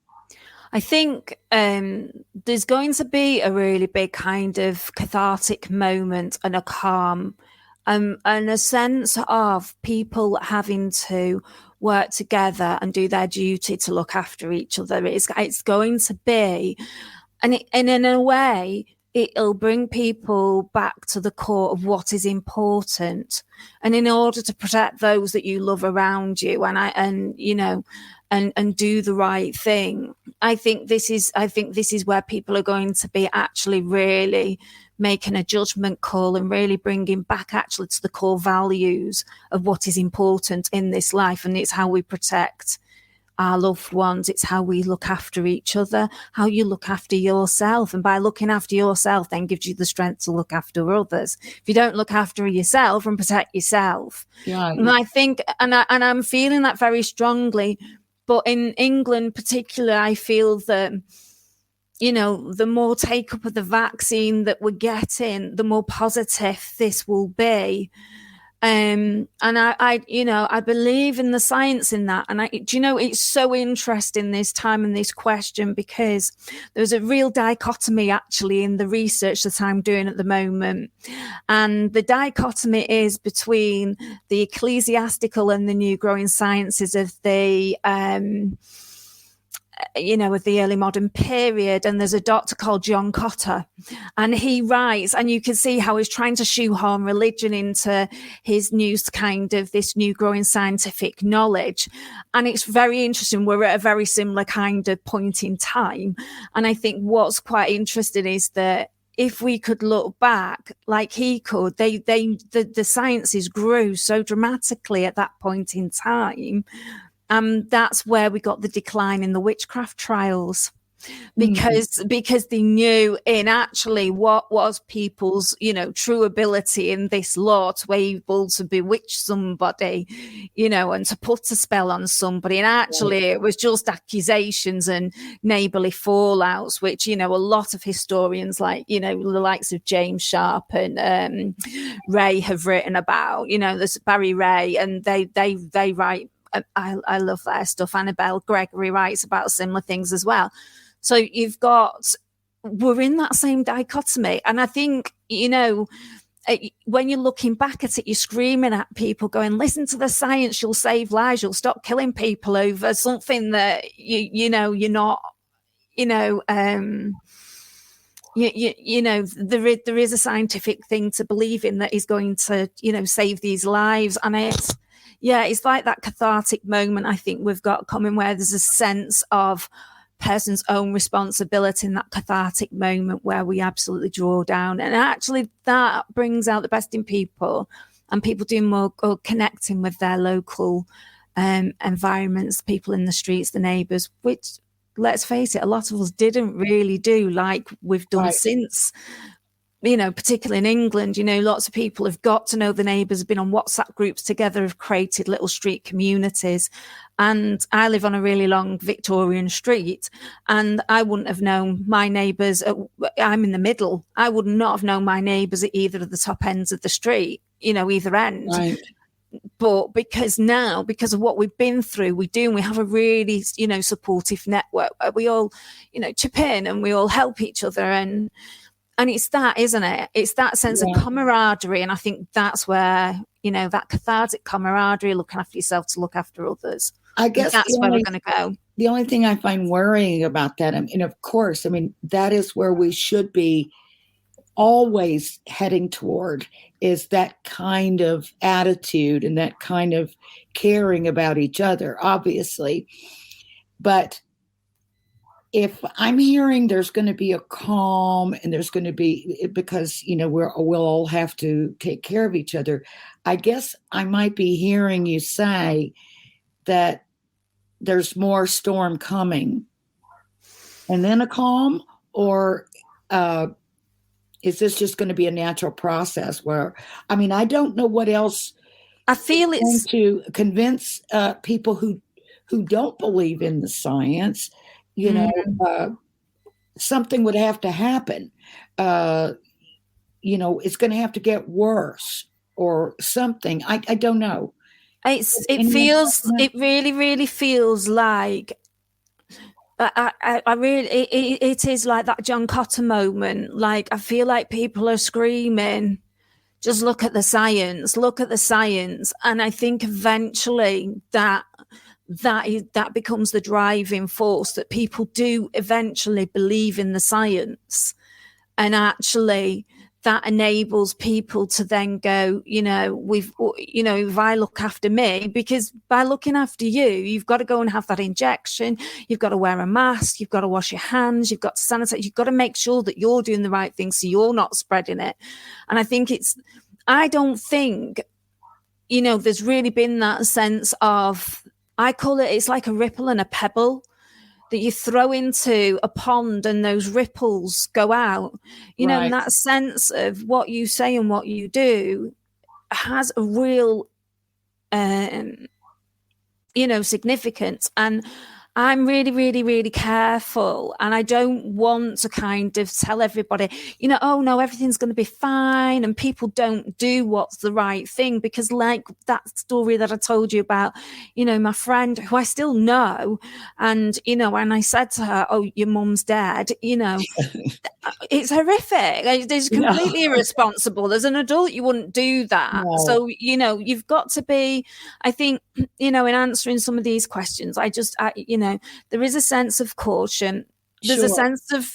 I think there's going to be a really big kind of cathartic moment and a calm, and a sense of people having to work together and do their duty to look after each other. It's going to be, and in a way, it'll bring people back to the core of what is important. And in order to protect those that you love around you, and do the right thing, I think this is where people are going to be actually really making a judgment call and really bringing back actually to the core values of what is important in this life. And it's how we protect our loved ones. It's how we look after each other, how you look after yourself. And by looking after yourself then gives you the strength to look after others. If you don't look after yourself and protect yourself. Yeah. And I think, and I'm feeling that very strongly, but in England particularly, I feel that, the more take up of the vaccine that we're getting, the more positive this will be. And I believe in the science in that. And it's so interesting this time and this question, because there's a real dichotomy actually in the research that I'm doing at the moment. And the dichotomy is between the ecclesiastical and the new growing sciences of the, of the early modern period. And there's a doctor called John Cotter, and he writes, and you can see how he's trying to shoehorn religion into his this new growing scientific knowledge. And it's very interesting. We're at a very similar kind of point in time. And I think what's quite interesting is that if we could look back like he could, the sciences grew so dramatically at that point in time. That's where we got the decline in the witchcraft trials, because they knew in actually what was people's, true ability in this law to be able to bewitch somebody, and to put a spell on somebody. And actually it was just accusations and neighbourly fallouts, which, a lot of historians like, the likes of James Sharp and Ray have written about, there's Barry Ray, and they write, I love their stuff. Annabelle Gregory writes about similar things as well. So we're in that same dichotomy. And I think, when you're looking back at it, you're screaming at people going, listen to the science, you'll save lives, you'll stop killing people over something that you're not, there is a scientific thing to believe in that is going to, save these lives. And it's like that cathartic moment I think we've got coming, where there's a sense of person's own responsibility in that cathartic moment where we absolutely draw down. And actually that brings out the best in people, and people doing more or connecting with their local environments, people in the streets, the neighbours, which, let's face it, a lot of us didn't really do like we've done since, particularly in England. Lots of people have got to know the neighbours, have been on WhatsApp groups together, have created little street communities. And I live on a really long Victorian street, and I wouldn't have known my neighbours. I'm in the middle. I would not have known my neighbours at either of the top ends of the street, either end. Right. But because of what we've been through, we do, and we have a really, supportive network where we all, chip in and we all help each other. And it's that, isn't it? It's that sense of camaraderie. And I think that's where, that cathartic camaraderie, looking after yourself to look after others. I guess that's where we're going to go. The only thing I find worrying about that, of course, that is where we should be always heading toward, is that kind of attitude and that kind of caring about each other, obviously. But if I'm hearing there's going to be a calm, and there's going to be, because, we'll all have to take care of each other, I guess I might be hearing you say that there's more storm coming and then a calm, or is this just going to be a natural process where, I don't know what else I feel it's to convince people who don't believe in the science, something would have to happen. It's going to have to get worse or something. I don't know. It really, really feels like it is like that John Cotter moment. Like, I feel like people are screaming, just look at the science. And I think eventually that becomes the driving force, that people do eventually believe in the science. And actually that enables people to then go, if I look after me, because by looking after you, you've got to go and have that injection. You've got to wear a mask. You've got to wash your hands. You've got to sanitize. You've got to make sure that you're doing the right thing so you're not spreading it. And I don't think, there's really been that sense of, I call it's like a ripple and a pebble that you throw into a pond and those ripples go out, and that sense of what you say and what you do has a real, significance. And I'm really, really, really careful. And I don't want to kind of tell everybody, oh no, everything's going to be fine. And people don't do what's the right thing, because like that story that I told you about, my friend who I still know. And, when I said to her, oh, your mum's dead, it's horrific. It's completely irresponsible. As an adult, you wouldn't do that. No. So, you've got to be, I think, in answering some of these questions, there is a sense of caution. There's a sense of,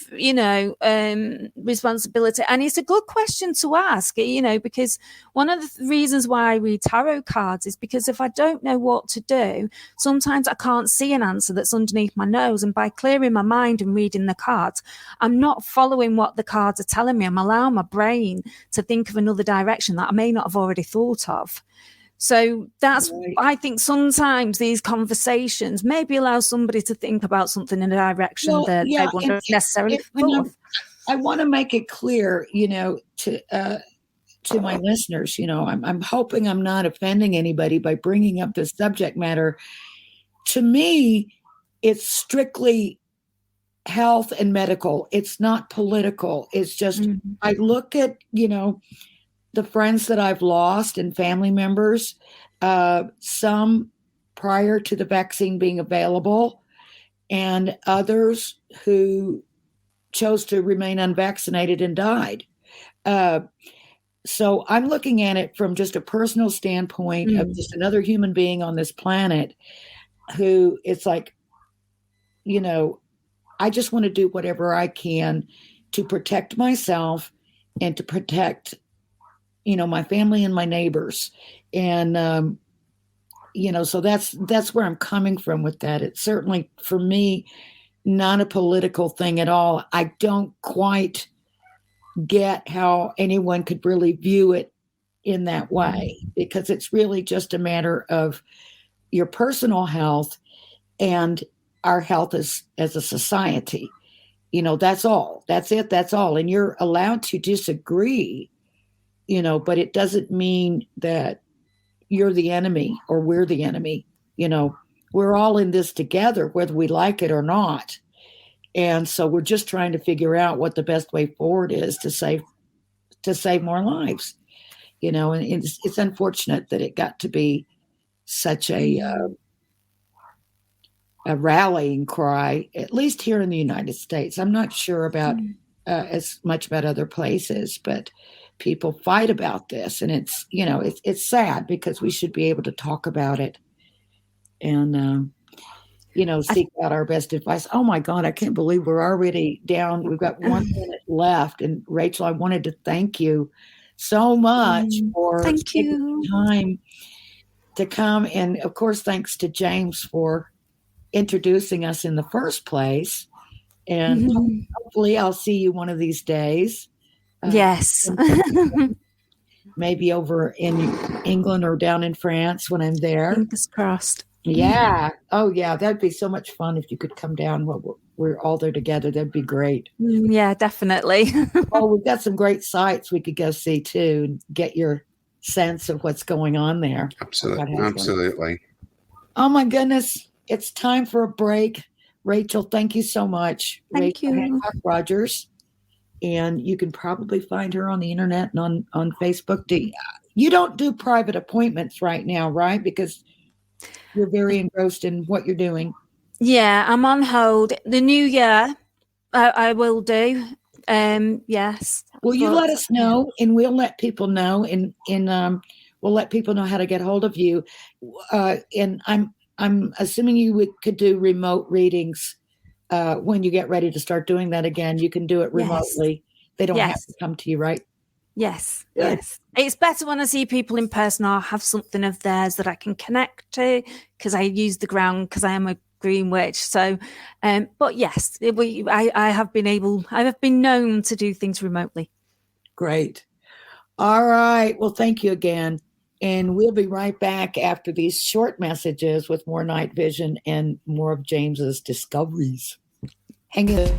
responsibility. And it's a good question to ask, because one of the reasons why I read tarot cards is because if I don't know what to do, sometimes I can't see an answer that's underneath my nose. And by clearing my mind and reading the cards, I'm not following what the cards are telling me. I'm allowing my brain to think of another direction that I may not have already thought of. So that's, I think sometimes these conversations maybe allow somebody to think about something in a direction that they wouldn't necessarily thought of. I want to make it clear, to my listeners, I'm hoping I'm not offending anybody by bringing up this subject matter. To me, it's strictly health and medical. It's not political. It's just, I look at, the friends that I've lost and family members, some prior to the vaccine being available, and others who chose to remain unvaccinated and died. So I'm looking at it from just a personal standpoint of just another human being on this planet who it's like, you know, I just want to do whatever I can to protect myself and to protect, you know, my family and my neighbors. And, you know, so that's where I'm coming from with that. It's certainly, for me, not a political thing at all. I don't quite get how anyone could really view it in that way, because it's really just a matter of your personal health and our health as a society. You know, that's all. That's it. That's all. And you're allowed to disagree, you know, but it doesn't mean that you're the enemy or we're the enemy. You know, we're all in this together, whether we like it or not. And so we're just trying to figure out what the best way forward is to save more lives, you know. And it's unfortunate that it got to be such a rallying cry, at least here in the United States. I'm not sure about as much about other places, but people fight about this, and it's, you know, it's sad because we should be able to talk about it and you know, seek out our best advice. Oh my God, I can't believe we're already down. We've got 1 minute left. And Rachel, I wanted to thank you so much for taking the time to come. And of course, thanks to James for introducing us in the first place. And hopefully I'll see you one of these days. Yes. Maybe over in England or down in France when I'm there. Fingers crossed. Yeah. Oh, yeah. That'd be so much fun if you could come down while we're all there together. That'd be great. Yeah, definitely. Oh, we've got some great sites we could go see too, and get your sense of what's going on there. Absolutely. Oh my goodness. It's time for a break. Rachel, thank you so much. Thank you. Hancock Rogers. And you can probably find her on the internet and on Facebook. You don't do private appointments right now, right? Because you're very engrossed in what you're doing. Yeah, I'm on hold. The new year, I will do. Yes. Well, you let us know, and we'll let people know, and we'll let people know how to get hold of you. And I'm assuming you could do remote readings when you get ready to start doing that again. You can do it remotely. Yes. They don't have to come to you, right? Yes. Good. Yes. It's better when I see people in person or have something of theirs that I can connect to, because I use the ground because I am a green witch. So, but yes, I have been known to do things remotely. Great. All right. Well, thank you again. And we'll be right back after these short messages with more night vision and more of James's discoveries. Hang in.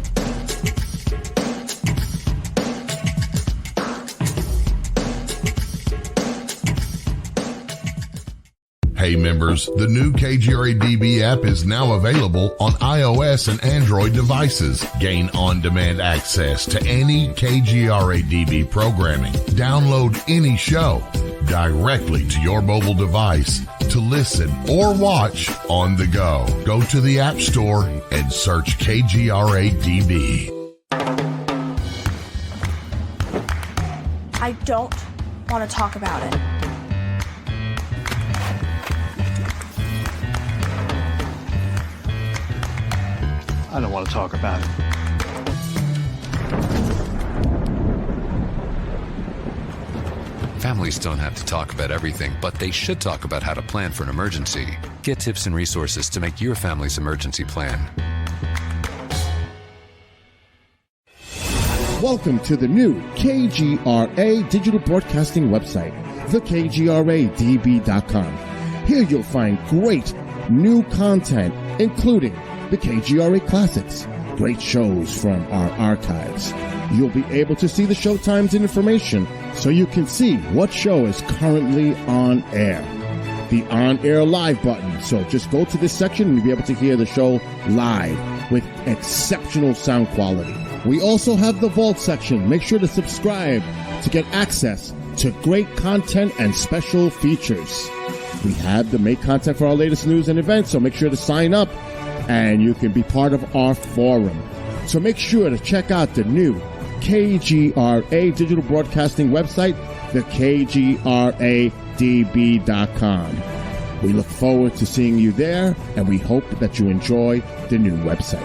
Hey members, the new KGRA DB app is now available on iOS and Android devices. Gain on-demand access to any KGRA DB programming. Download any show directly to your mobile device to listen or watch on the go. Go to the App Store and search KGRA DB. I don't want to talk about it. I don't want to talk about it. Families don't have to talk about everything, but they should talk about how to plan for an emergency. Get tips and resources to make your family's emergency plan. Welcome to the new KGRA digital broadcasting website, thekgradb.com. Here you'll find great new content, including the KGRA Classics, great shows from our archives. You'll be able to see the show times and information so you can see what show is currently on air. The on-air live button, so just go to this section and you'll be able to hear the show live with exceptional sound quality. We also have the Vault section. Make sure to subscribe to get access to great content and special features. We have the make content for our latest news and events, so make sure to sign up and you can be part of our forum. So make sure to check out the new KGRA digital broadcasting website, thekgradb.com. We look forward to seeing you there, and we hope that you enjoy the new website.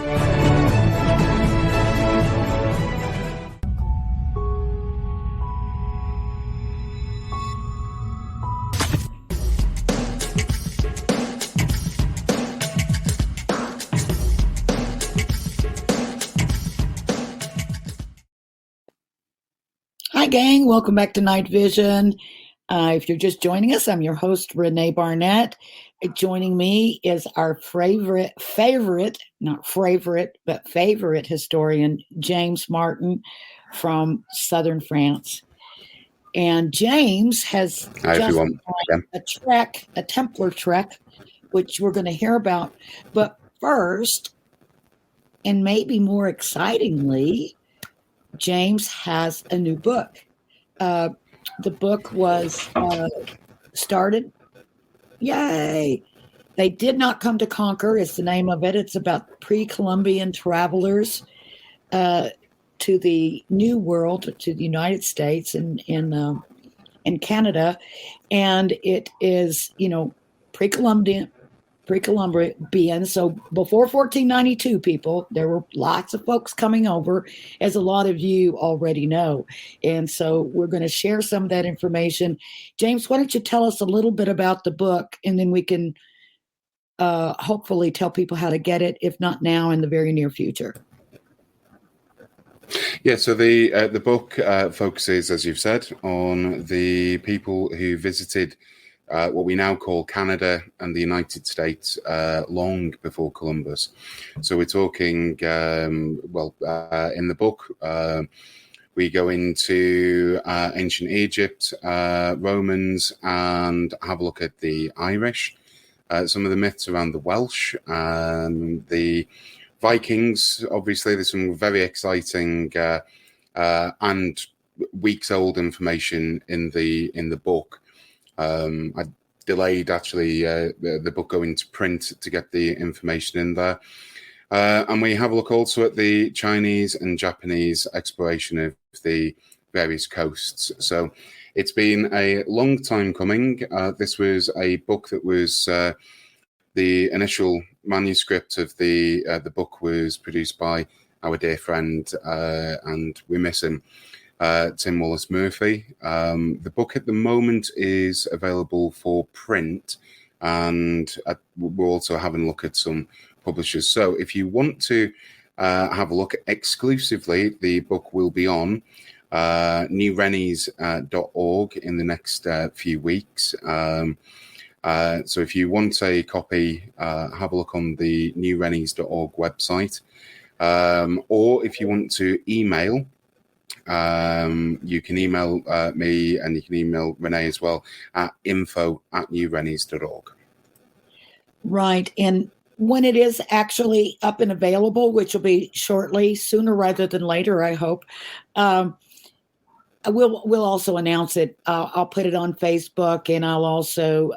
Hi, gang. Welcome back to Night Vision. If you're just joining us, I'm your host, Renee Barnett. Joining me is our favorite historian, James Martin from Southern France. And James has a Templar trek, which we're going to hear about. But first, and maybe more excitingly, James has a new book. The book was started. Yay! They Did Not Come to Conquer is the name of it. It's about pre-Columbian travelers to the New World, to the United States and in Canada, and it is pre-Columbian. So before 1492, people, there were lots of folks coming over, as a lot of you already know. And so we're going to share some of that information. James, why don't you tell us a little bit about the book, and then we can hopefully tell people how to get it, if not now, in the very near future. Yeah, so the book focuses, as you've said, on the people who visited what we now call Canada and the United States long before Columbus. So we're talking, in the book, we go into ancient Egypt, Romans, and have a look at the Irish, some of the myths around the Welsh, the Vikings. Obviously, there's some very exciting and weeks-old information in the book. I delayed actually the book going to print to get the information in there. And we have a look also at the Chinese and Japanese exploration of the various coasts. So it's been a long time coming. This was a book that was the initial manuscript of the book was produced by our dear friend, and we miss him, Tim Wallace-Murphy. The book at the moment is available for print, and we're also having a look at some publishers. So if you want to have a look exclusively, the book will be on newrennies.org in the next few weeks. So if you want a copy, have a look on the newrennies.org website. Or if you want to email, you can email me, and you can email Renee as well at info@newrennies.org. Right. And when it is actually up and available, which will be shortly, sooner rather than later, I hope, we'll also announce it. I'll put it on Facebook, and I'll also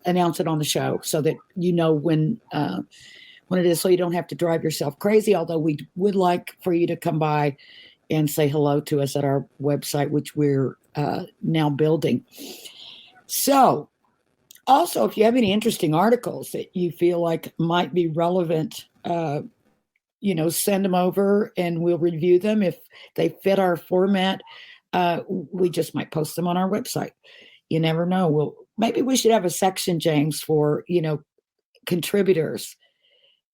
announce it on the show so that you know when it is, so you don't have to drive yourself crazy, although we would like for you to come by and say hello to us at our website, which we're now building. So also, if you have any interesting articles that you feel like might be relevant, send them over and we'll review them. If they fit our format, we just might post them on our website. You never know. Maybe we should have a section, James, for, contributors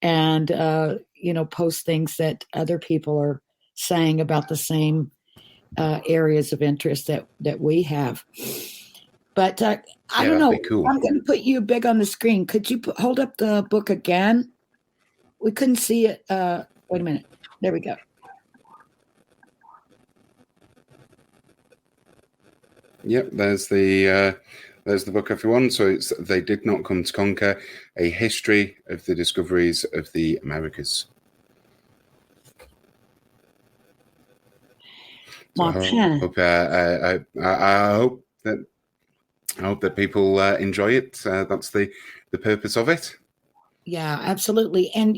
and, post things that other people are saying about the same areas of interest that we have. But I don't know. Cool. I'm going to put you big on the screen. Could you hold up the book again? We couldn't see it. Wait a minute. There we go. Yep, there's the book, everyone. So it's They Did Not Come to Conquer, A History of the Discoveries of the Americas. So I hope that people enjoy it. That's the purpose of it. Yeah, absolutely. And,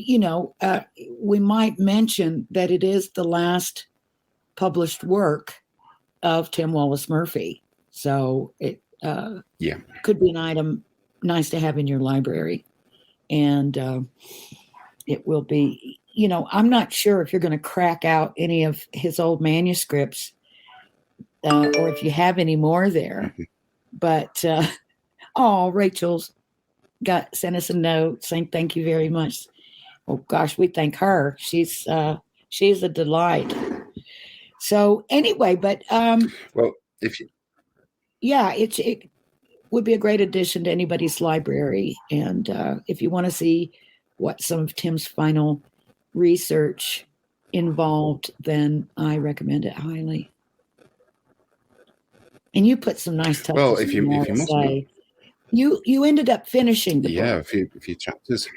we might mention that it is the last published work of Tim Wallace-Murphy. So it Yeah. could be an item nice to have in your library. And it will be, I'm not sure if you're going to crack out any of his old manuscripts or if you have any more there. But, Rachel's sent us a note saying thank you very much. Oh, gosh, we thank her. She's a delight. So anyway, but well, if you, yeah, it would be a great addition to anybody's library. And if you want to see what some of Tim's final research involved, then I recommend it highly. And you put some nice touches. Well, if you must say. You ended up finishing the book. a few chapters.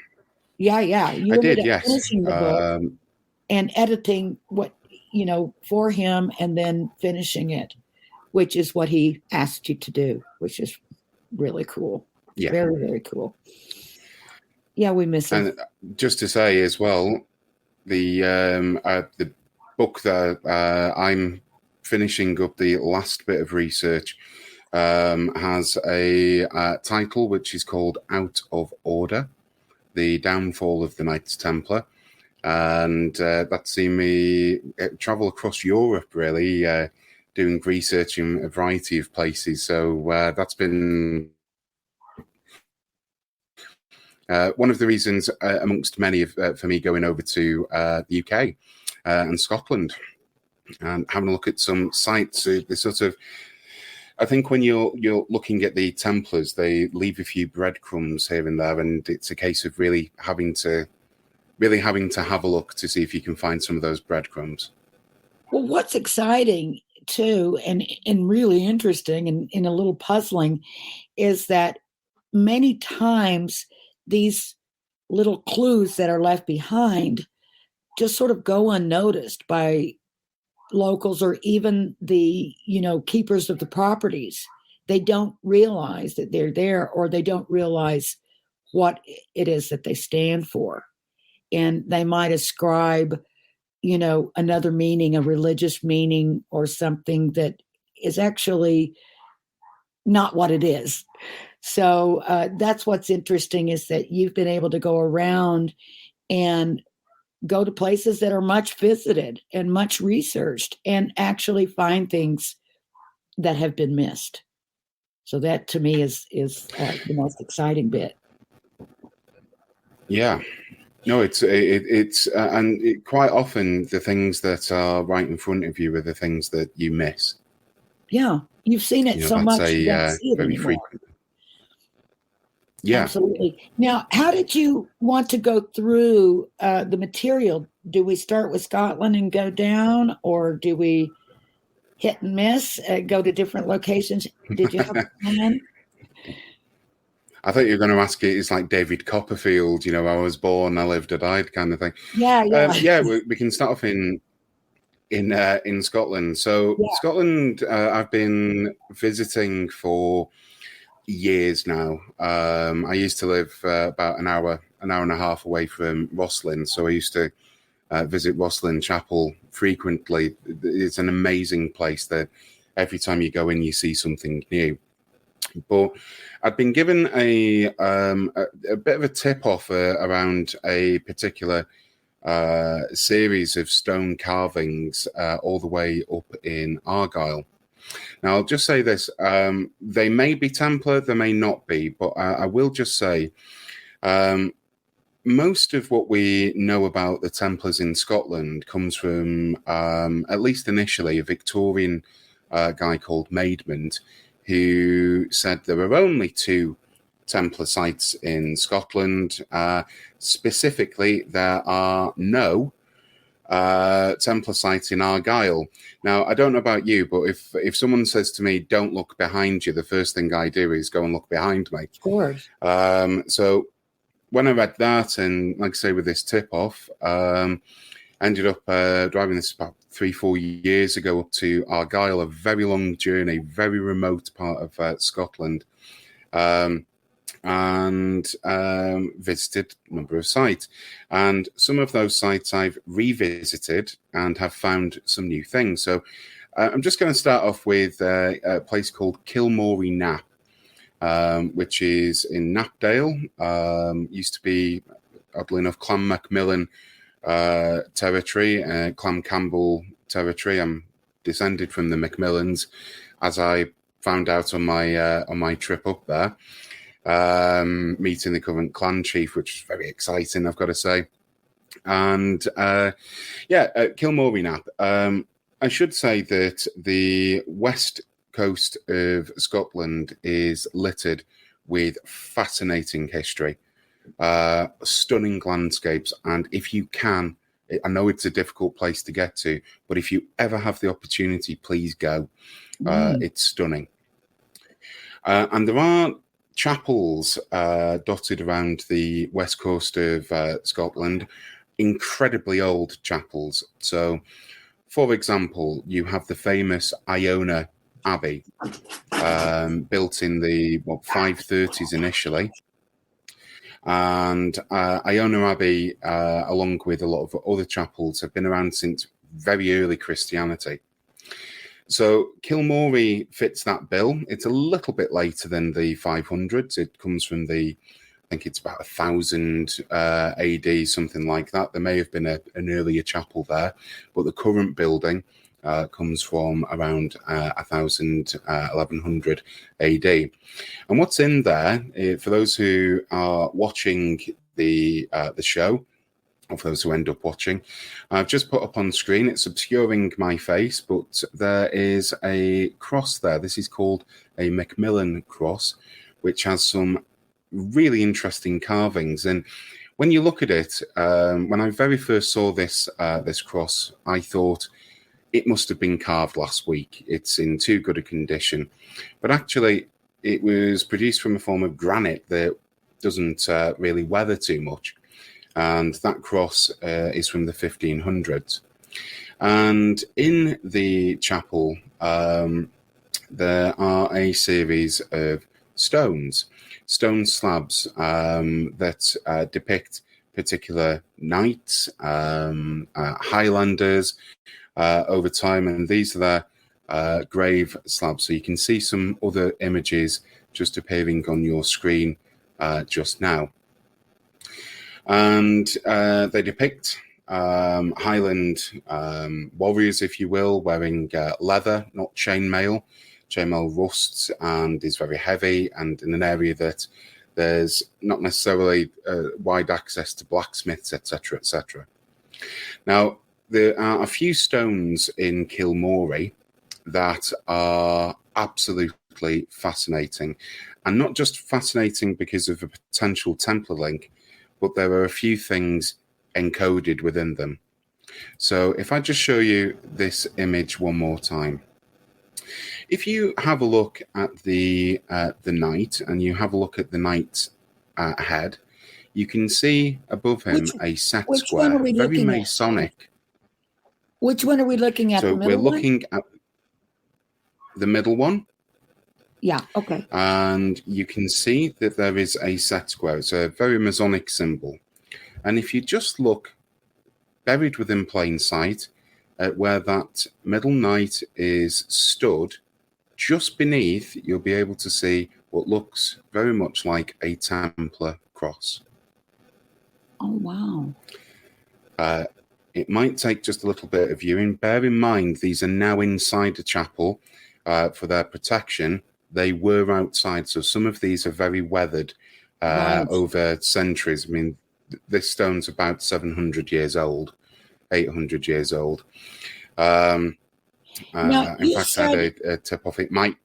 Yeah. You ended up yes. finishing the book and editing for him and then finishing it, which is what he asked you to do, which is really cool. Yeah. Very, very cool. Yeah, we miss him. And just to say as well, the book that I'm finishing up the last bit of research has a title which is called Out of Order, The Downfall of the Knights Templar. And that's seen me travel across Europe, really, doing research in a variety of places. So that's been one of the reasons, amongst many, for me going over to the UK and Scotland and having a look at some sites. The sort of, I think when you're looking at the Templars, they leave a few breadcrumbs here and there, and it's a case of really having to have a look to see if you can find some of those breadcrumbs. Well, what's exciting too, and really interesting and a little puzzling, is that many times these little clues that are left behind just sort of go unnoticed by locals or even the keepers of the properties. They don't realize that they're there, or they don't realize what it is that they stand for, and they might ascribe another meaning, a religious meaning, or something that is actually not what it is. So that's what's interesting, is that you've been able to go around and go to places that are much visited and much researched and actually find things that have been missed. So that to me is the most exciting bit. Yeah. No, it's quite often the things that are right in front of you are the things that you miss. Yeah, you've seen it so much. You don't see it very anymore. frequently. Yeah, absolutely. Now, how did you want to go through the material? Do we start with Scotland and go down, or do we hit and miss, go to different locations? Did you have a plan? I thought you were going to ask it. It's like David Copperfield, I was born, I lived, I died, kind of thing. Yeah. We can start off in Scotland. So Scotland, I've been visiting for years now. I used to live about an hour and a half away from Rosslyn, so I used to visit Rosslyn Chapel frequently. It's an amazing place that every time you go in, you see something new. But I've been given a bit of a tip-off around a particular series of stone carvings all the way up in Argyll. Now, I'll just say this. They may be Templar, they may not be, but I will just say most of what we know about the Templars in Scotland comes from, at least initially, a Victorian guy called Maidment, who said there were only 2 Templar sites in Scotland. Specifically, there are no Templar sites in Argyll. Now, I don't know about you, but if someone says to me, "Don't look behind you," the first thing I do is go and look behind me. Of course. So when I read that, and like I say, with this tip-off, ended up driving this about 3-4 years ago up to Argyll, a very long journey, very remote part of Scotland, and visited a number of sites. And some of those sites I've revisited and have found some new things. So I'm just going to start off with a place called Kilmorey Nap, which is in Knapdale. Used to be, oddly enough, Clan Macmillan territory, Clan Campbell territory. I'm descended from the Macmillans, as I found out on my trip up there, meeting the current clan chief, which is very exciting, I've got to say. And Kilmorey Nap. I should say that the west coast of Scotland is littered with fascinating history, stunning landscapes, and if you can, I know it's a difficult place to get to, but if you ever have the opportunity, please go. It's stunning. And there are chapels dotted around the west coast of Scotland, incredibly old chapels. So, for example, you have the famous Iona Abbey, built in the 530s initially. And Iona Abbey, along with a lot of other chapels, have been around since very early Christianity. So Kilmorey fits that bill. It's a little bit later than the 500s. It comes from I think it's about 1000 AD, something like that. There may have been an earlier chapel there, but the current building comes from around 1100 AD. And what's in there, for those who are watching the show, or for those who end up watching, I've just put up on screen, it's obscuring my face, but there is a cross there. This is called a Macmillan cross, which has some really interesting carvings. And when you look at it, when I very first saw this cross, I thought it must have been carved last week. It's in too good a condition. But actually, it was produced from a form of granite that doesn't really weather too much. And that cross is from the 1500s. And in the chapel, there are a series of stone slabs that depict particular knights, Highlanders over time, and these are their grave slabs. So you can see some other images just appearing on your screen just now. And they depict Highland warriors, if you will, wearing leather, not chainmail. Chainmail rusts and is very heavy, and in an area that there's not necessarily wide access to blacksmiths, etc., etc. Now, there are a few stones in Kilmorey that are absolutely fascinating, and not just fascinating because of a potential Templar link, but there are a few things encoded within them. So if I just show you this image one more time. If you have a look at the knight, and you have a look at the knight's head, you can see above him a set square, very Masonic. Which one are we looking at? So we're looking at the middle one. Yeah, okay. And you can see that there is a set square. It's a very Masonic symbol. And if you just look buried within plain sight at where that middle knight is stood, just beneath, you'll be able to see what looks very much like a Templar cross. Oh, wow. It might take just a little bit of viewing. Bear in mind, these are now inside the chapel for their protection. They were outside, so some of these are very weathered over centuries. I mean, this stone's about 700 years old, 800 years old. Now, in fact, I had a tip off. It might.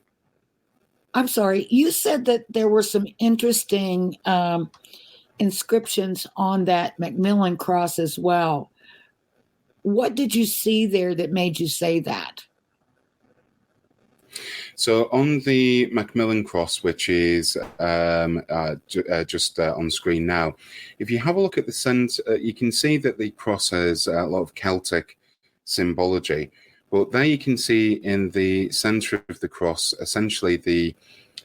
I'm sorry. You said that there were some interesting inscriptions on that Macmillan cross as well. What did you see there that made you say that? So on the Macmillan cross, which is just on screen now, if you have a look at the center, you can see that the cross has a lot of Celtic symbology. But there you can see in the center of the cross, essentially the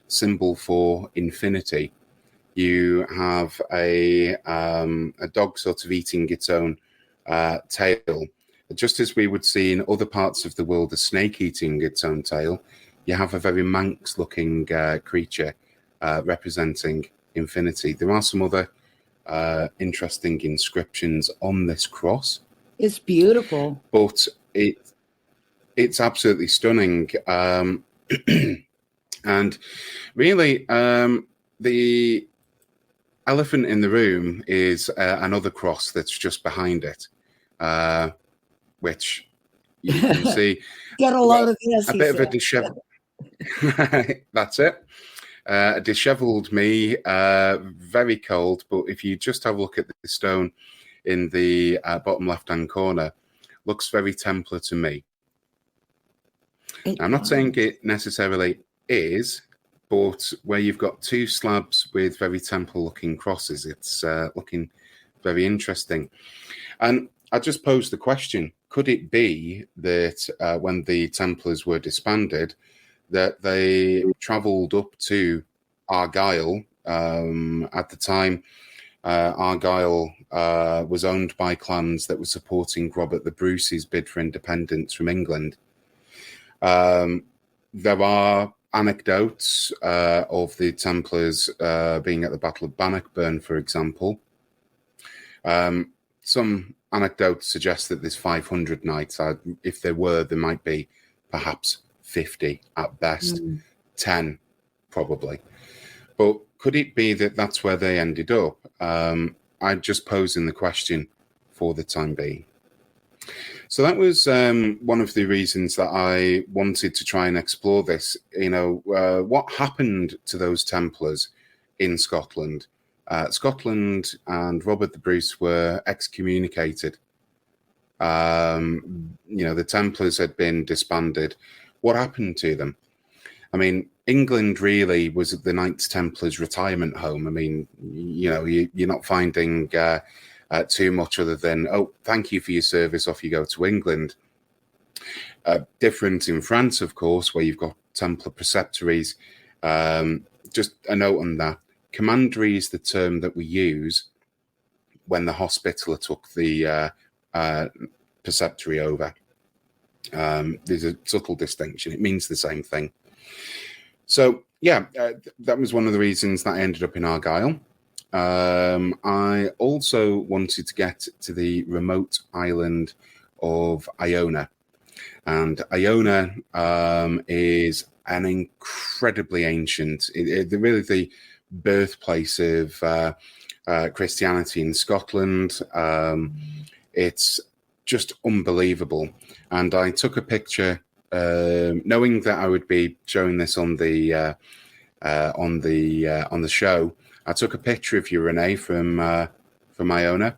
symbol for infinity. You have a dog sort of eating its own tail. just as we would see in other parts of the world a snake eating its own tail, you have a very Manx-looking creature representing infinity. There are some other interesting inscriptions on this cross. It's beautiful. But it's absolutely stunning. And really, the elephant in the room is another cross that's just behind it, which you can see. Get a load of this. A bit of a disheveled. That's it. A disheveled me, very cold. But if you just have a look at the stone in the bottom left-hand corner, looks very Templar to me. I'm not saying it necessarily is, but where you've got two slabs with very Templar-looking crosses, it's looking very interesting. And I just posed the question, could it be that when the Templars were disbanded, that they travelled up to Argyll? At the time, Argyll was owned by clans that were supporting Robert the Bruce's bid for independence from England. There are anecdotes of the Templars being at the Battle of Bannockburn, for example. Some anecdotes suggest that there's 500 knights. If there were, there might be perhaps 50 at best, 10 probably. But could it be that that's where they ended up? I'm just posing the question for the time being. So that was one of the reasons that I wanted to try and explore this. What happened to those Templars in Scotland? Scotland and Robert the Bruce were excommunicated. The Templars had been disbanded. What happened to them? I mean, England really was the Knights Templars retirement home. I mean, you're not finding too much other than, oh, thank you for your service, off you go to England. Different in France, of course, where you've got Templar preceptories. Just a note on that. Commandery is the term that we use when the Hospitaller took the preceptory over. There's a subtle distinction. It means the same thing. So, that was one of the reasons that I ended up in Argyll. I also wanted to get to the remote island of Iona. And Iona is an incredibly ancient, really the birthplace of Christianity in Scotland. It's just unbelievable. And I took a picture, knowing that I would be showing this on the show. I took a picture of you, Renee, from Iona.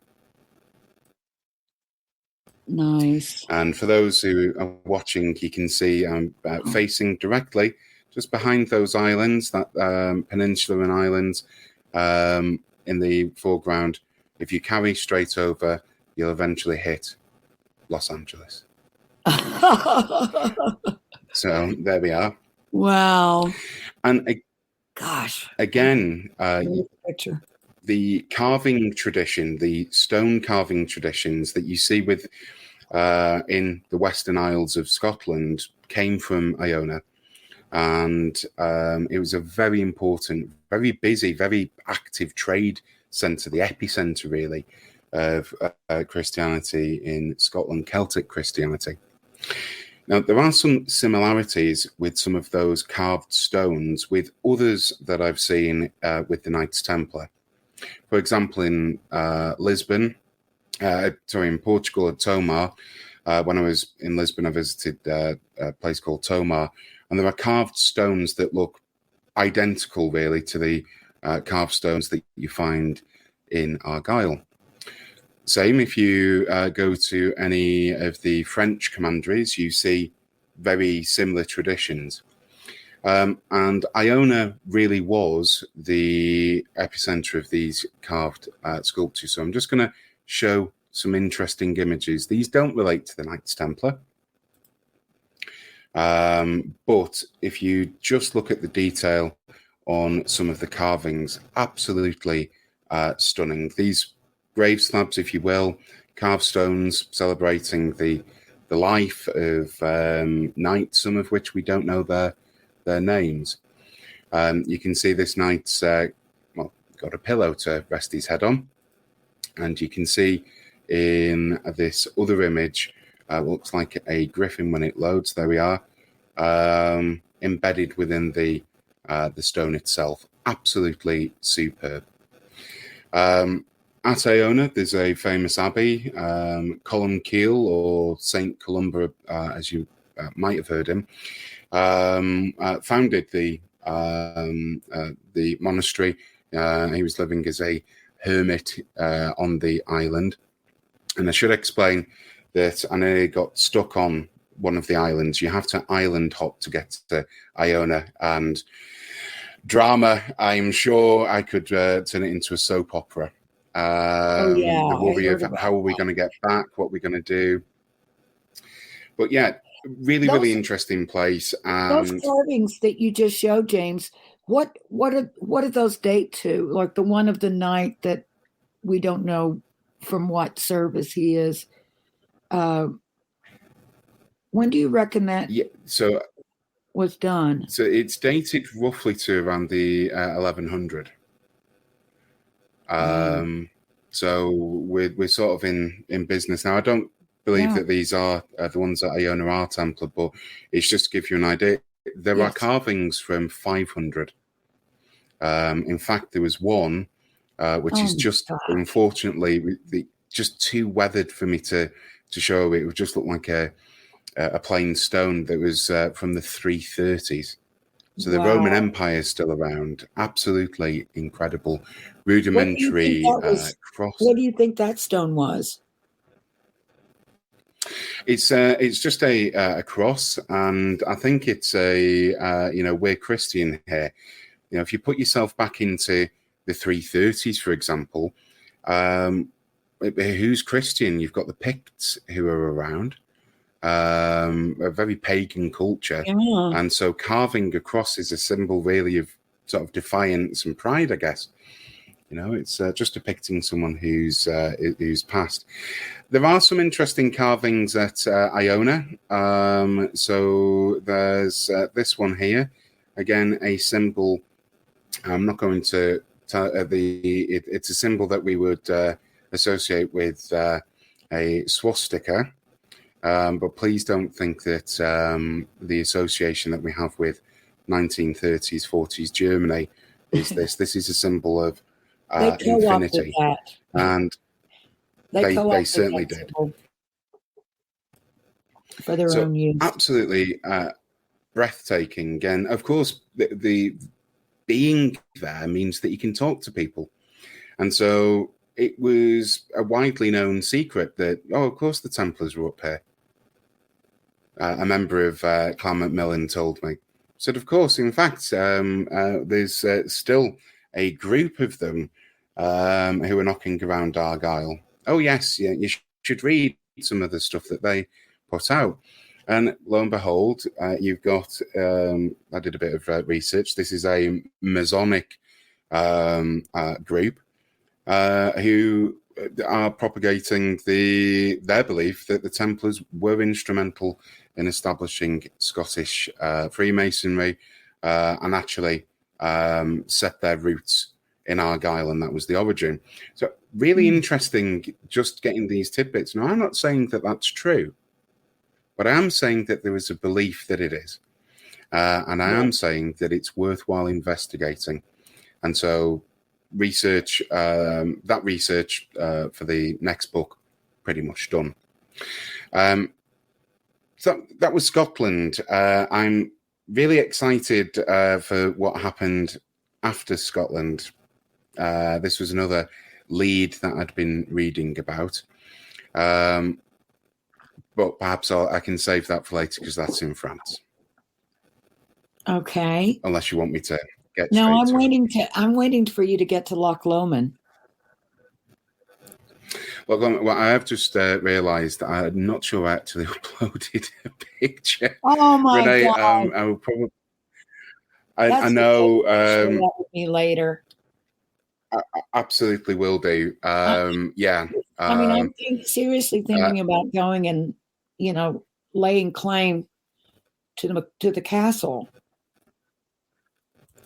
Nice. And for those who are watching, you can see I'm facing directly just behind those islands, that peninsula and islands in the foreground. If you carry straight over, you'll eventually hit Los Angeles. So there we are. Wow. And gosh, again, picture. The carving tradition, the stone carving traditions that you see with in the Western Isles of Scotland came from Iona. And it was a very important, very busy, very active trade centre, the epicenter really of Christianity in Scotland, Celtic Christianity. Now, there are some similarities with some of those carved stones with others that I've seen with the Knights Templar. For example, in in Portugal at Tomar, when I was in Lisbon, I visited a place called Tomar, and there are carved stones that look identical, really, to the carved stones that you find in Argyll. Same if you go to any of the French commanderies, you see very similar traditions. And Iona really was the epicenter of these carved sculptures. So I'm just going to show some interesting images. These don't relate to the Knights Templar. But if you just look at the detail on some of the carvings, absolutely stunning. These grave slabs, if you will, carved stones celebrating the life of knights, some of which we don't know their names. You can see this knight's got a pillow to rest his head on, and you can see in this other image, looks like a griffin when it loads. There we are, embedded within the stone itself. Absolutely superb. At Iona, there's a famous abbey, Columbkille, or Saint Columba, as you might have heard him, founded the monastery. He was living as a hermit on the island. And I should explain that I nearly got stuck on one of the islands. You have to island hop to get to Iona, and drama, I'm sure I could turn it into a soap opera. The worry of how are we going to get back, what we're going to do. But yeah, really interesting place. And those carvings that you just showed, James, what are those date to? Like the one of the knight that we don't know from what service he is. When do you reckon that was done? So it's dated roughly to around the 1100. So we're sort of in business now. I don't believe that these are the ones that Iona are Templar, but it's just to give you an idea. There are carvings from 500. In fact, there was one which is just unfortunately just too weathered for me to show. It would just look like a plain stone that was from the 330s. So the Roman Empire is still around. Absolutely incredible. Rudimentary cross. What do you think that stone was? It's just a cross, and I think it's we're Christian here. You know, if you put yourself back into the 330s, for example, who's Christian? You've got the Picts who are around. A very pagan culture, and so carving a cross is a symbol really of sort of defiance and pride, I guess. You know, it's just depicting someone who's passed. There are some interesting carvings at Iona. So there's this one here, again a symbol. I'm not going to tell it's a symbol that we would associate with a swastika. But please don't think that the association that we have with 1930s, 40s Germany is this. This is a symbol of infinity. And they certainly did. For their own use. Absolutely breathtaking. And of course, the being there means that you can talk to people. And so it was a widely known secret that, of course, the Templars were up here. A member of Clan Macmillan told me. Said, of course, in fact, there's still a group of them who are knocking around Argyle. Oh, yes, yeah, you should read some of the stuff that they put out. And lo and behold, you've got, I did a bit of research. This is a Masonic group who are propagating their belief that the Templars were instrumental in establishing Scottish Freemasonry and actually set their roots in Argyle, and that was the origin. So really interesting just getting these tidbits. Now, I'm not saying that that's true, but I am saying that there is a belief that it is. And I am saying that it's worthwhile investigating. And so research for the next book, pretty much done. So that was Scotland. I'm really excited for what happened after Scotland. This was another lead that I'd been reading about. But perhaps I can save that for later because that's in France. Okay. Unless you want me to get. No, I'm waiting for you to get to Loch Lomond. Well, I have just realised I'm not sure I actually uploaded a picture. Oh my God! I will probably. I know. Share that with me later. I absolutely will do. Yeah. I mean, I'm Um, seriously uh, thinking about going and, laying claim to the castle.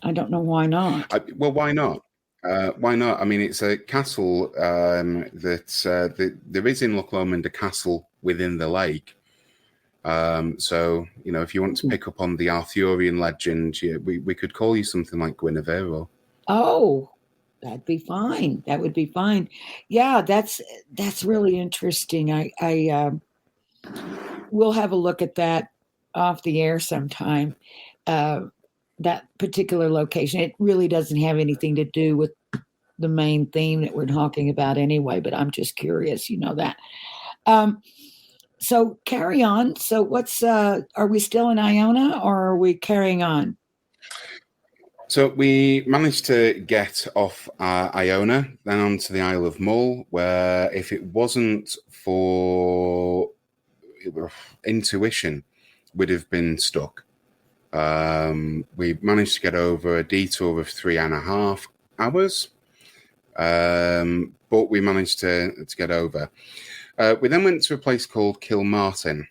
I don't know why not. well, why not? Why not? I mean, it's a castle that there is in Loch Lomond, a castle within the lake. So, if you want to pick up on the Arthurian legend, we could call you something like Guinevere. Oh, that'd be fine. That would be fine. Yeah, that's really interesting. I we'll have a look at that off the air sometime. That particular location, it really doesn't have anything to do with the main theme that we're talking about anyway, but I'm just curious, that. So carry on. So are we still in Iona, or are we carrying on? So we managed to get off Iona down to the Isle of Mull, where if it wasn't for intuition, we'd have been stuck. We managed to get over a detour of 3.5 hours, but we managed to get over. We then went to a place called Kilmartin,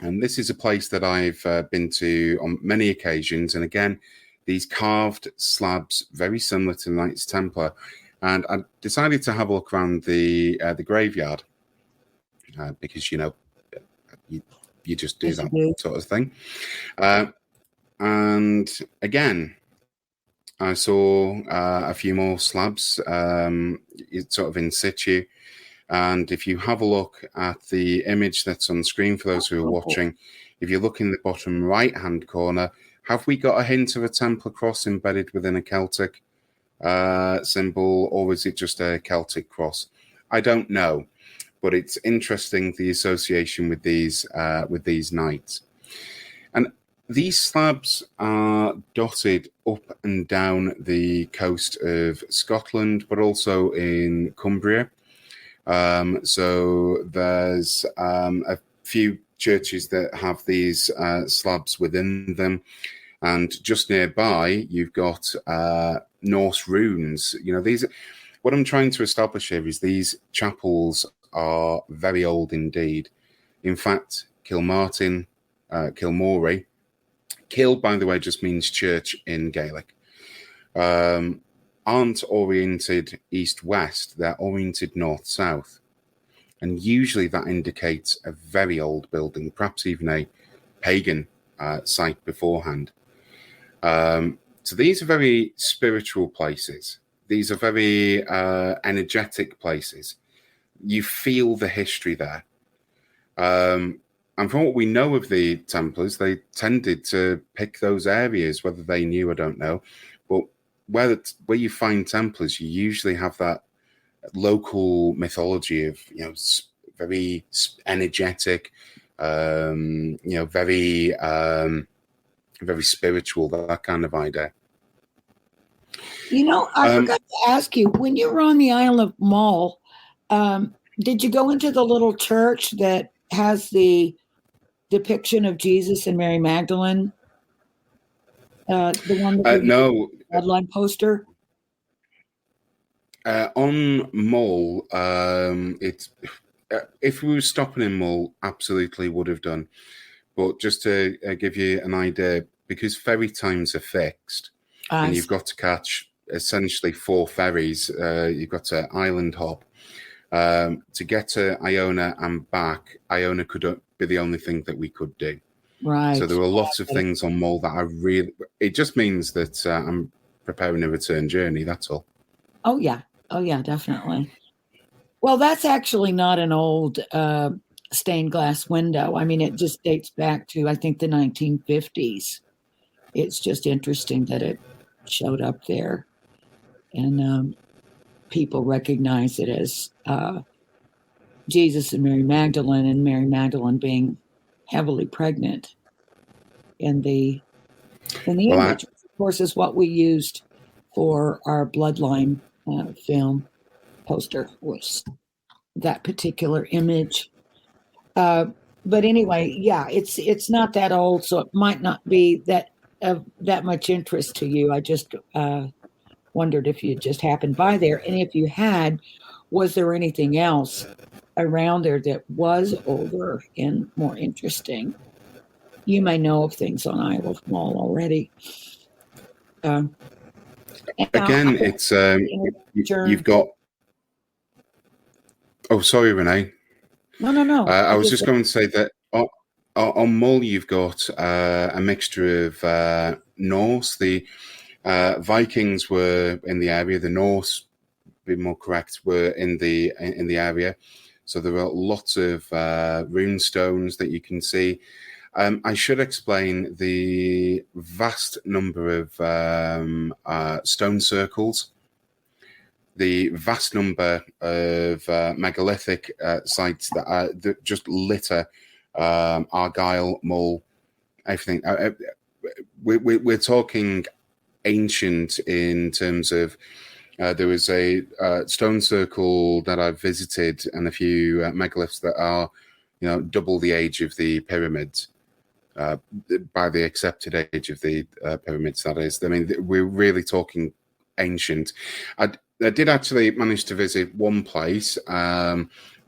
and this is a place that I've been to on many occasions. And again, these carved slabs, very similar to the Knights Templar. And I decided to have a look around the graveyard because, you just do that sort of thing. And again, I saw a few more slabs, sort of in situ. And if you have a look at the image that's on screen for those who are watching, if you look in the bottom right-hand corner, have we got a hint of a Templar cross embedded within a Celtic symbol, or is it just a Celtic cross? I don't know, but it's interesting, the association with these knights. And these slabs are dotted up and down the coast of Scotland, but also in Cumbria. So there's a few churches that have these slabs within them, and just nearby you've got Norse runes. What I'm trying to establish here is these chapels are very old indeed. In fact, Kilmartin, Kilmorey, Kil, by the way, just means church in Gaelic, aren't oriented east-west, they're oriented north-south. And usually that indicates a very old building, perhaps even a pagan site beforehand. So these are very spiritual places. These are very energetic places. You feel the history there. And from what we know of the Templars, they tended to pick those areas, whether they knew, I don't know. But where you find Templars, you usually have that local mythology of, very energetic, very very spiritual, that kind of idea. I forgot to ask you, when you were on the Isle of Mull, did you go into the little church that has the depiction of Jesus and Mary Magdalene? The one that no headline poster? On Mull, if we were stopping in Mull, absolutely would have done. But just to give you an idea, because ferry times are fixed, and you've got to catch essentially 4 ferries, you've got to island hop. To get to Iona and back, Iona could be the only thing that we could do. Right. So there were lots of things on Mull that it just means that I'm preparing a return journey, that's all. Oh, yeah, definitely. Well, that's actually not an old stained glass window. I mean, it just dates back to, I think, the 1950s. It's just interesting that it showed up there, and people recognize it as Jesus and Mary Magdalene being heavily pregnant. And the image, of course, is what we used for our Bloodline film poster, was that particular image. But anyway, yeah, it's not that old, so it might not be that much interest to you. I just wondered if you just happened by there, and if you had, was there anything else around there that was older and more interesting? You may know of things on Isle of Mull already. Again, it's you've got. Oh, sorry, Renee. No. I was just going to say that on Mull, you've got a mixture of Norse. The Vikings were in the area. The Norse, to be more correct, were in the area. So there are lots of rune stones that you can see. I should explain the vast number of stone circles, the vast number of megalithic sites that just litter Argyll, Mull, everything. We're talking ancient in terms of there was a stone circle that I visited and a few megaliths that are, double the age of the pyramids. By the accepted age of the pyramids, that is. I mean, we're really talking ancient. I did actually manage to visit one place.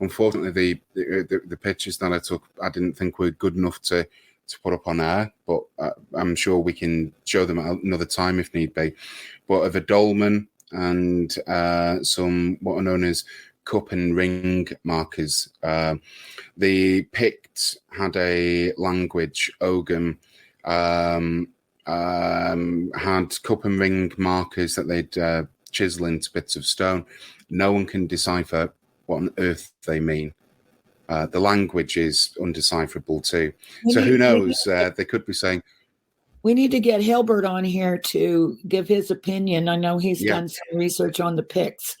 Unfortunately, the pictures that I took, I didn't think were good enough to put up on air, but I'm sure we can show them at another time if need be. But of a dolmen and some what are known as cup and ring markers. The Picts had a language, Ogham, had cup and ring markers that they'd chisel into bits of stone. No one can decipher what on earth they mean. The language is undecipherable too. So who knows? They could be saying, we need to get Hilbert on here to give his opinion. I know he's done some research on the Picts.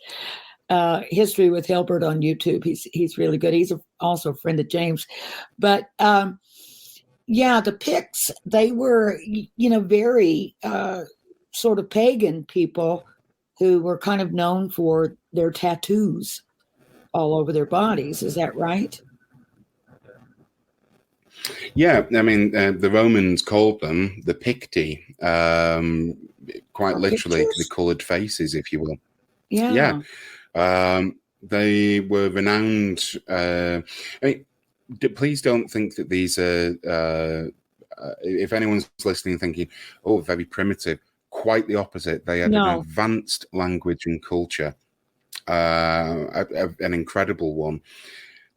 History with Hilbert on YouTube. He's really good. He's also a friend of James. But the Picts, they were, very sort of pagan people who were kind of known for their tattoos all over their bodies. Is that right? Yeah, I mean, the Romans called them the Picti, quite literally the coloured faces, if you will. Yeah. They were renowned. Please don't think that these are. If anyone's listening, thinking, "Oh, very primitive," quite the opposite. They had an advanced language and culture, an incredible one.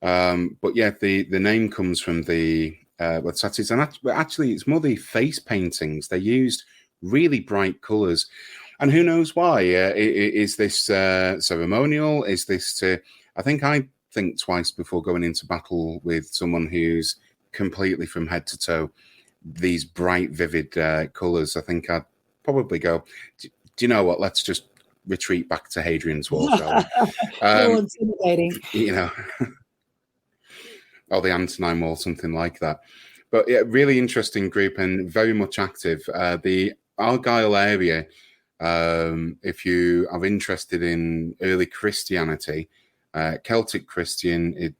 But yeah, the name comes from the tattoos, and actually, it's more the face paintings. They used really bright colours. And who knows why? Is this ceremonial? Is this to... I think twice before going into battle with someone who's completely from head to toe, these bright, vivid colours. I think I'd probably go, do you know what? Let's just retreat back to Hadrian's Wall, shall we? Intimidating. Or the Antonine Wall, something like that. But yeah, really interesting group and very much active. The Argyll area... if you are interested in early Christianity, Celtic Christian,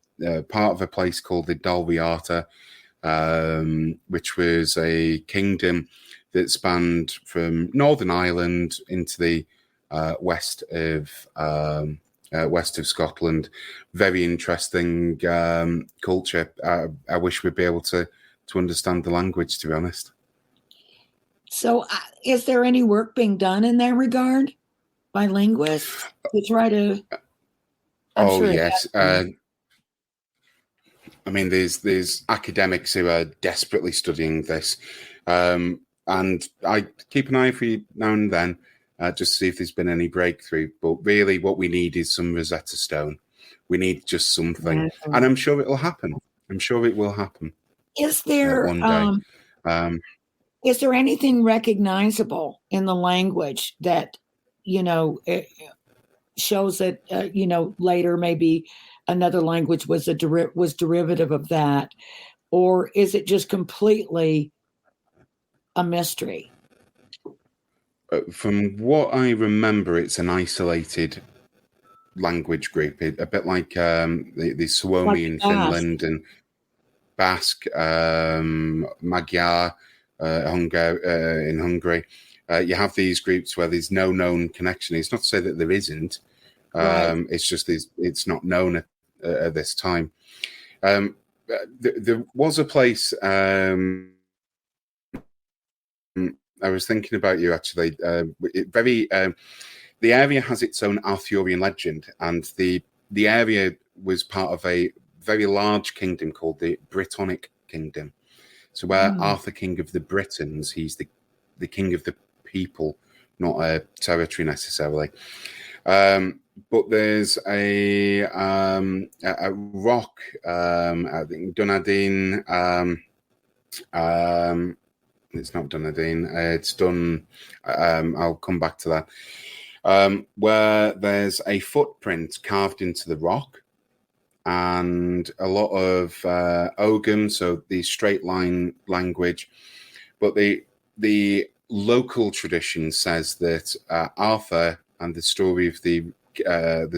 part of a place called the Dalriata, which was a kingdom that spanned from Northern Ireland into the west of Scotland. Very interesting culture. I wish we'd be able to understand the language, to be honest. So is there any work being done in that regard by linguists to try to... yes. I mean, there's academics who are desperately studying this. And I keep an eye for you now and then, just to see if there's been any breakthrough. But really what we need is some Rosetta Stone. We need just something. Yeah. And I'm sure it will happen. I'm sure it will happen. Is there... one day. Is there anything recognizable in the language that, it shows that, later maybe another language was derivative of that? Or is it just completely a mystery? From what I remember, it's an isolated language group, a bit like the Suomi in Finland and Basque, Magyar, in Hungary. You have these groups where there's no known connection. It's not to say that there isn't, Right. It's just it's not known at this time. There was a place. I was thinking about you actually. The area has its own Arthurian legend, and the area was part of a very large kingdom called the Brittonic Kingdom. So where Arthur, King of the Britons, he's the king of the people, not a territory necessarily. But there's a rock, I think Dunedin. It's not Dunedin. It's done. I'll come back to that. Where there's a footprint carved into the rock, and a lot of Ogham, so the straight line language. But the local tradition says that Arthur and the story of the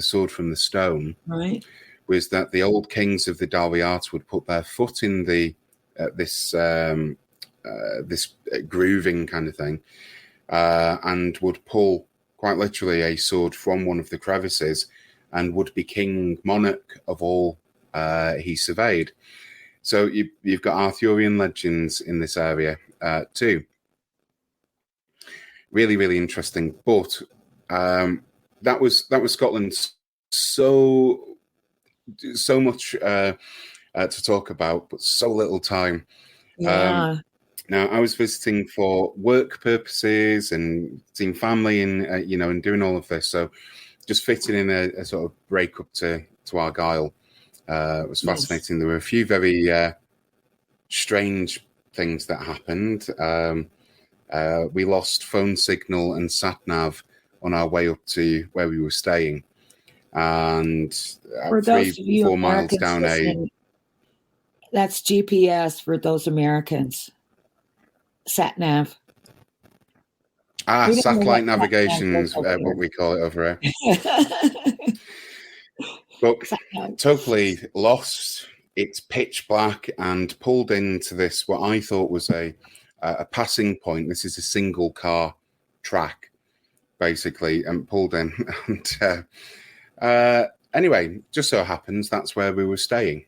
sword from the stone, Right. was that the old kings of the Dalriata would put their foot in this grooving kind of thing, and would pull quite literally a sword from one of the crevices, and would be king monarch of all he surveyed. So you've got Arthurian legends in this area too. Really, really interesting. But that was Scotland. So much to talk about, but so little time. Yeah. Now, I was visiting for work purposes and seeing family, and and doing all of this. So, just fitting in a sort of break up to Argyll was fascinating. There were a few very strange things that happened. We lost phone signal and sat nav on our way up to where we were staying, and 3-4 miles down that's GPS for those Americans. Sat nav. Satellite navigation is what we call it over here. But totally lost. It's pitch black, and pulled into this what I thought was a passing point. This is a single car track, basically, and pulled in. And anyway, just so happens that's where we were staying.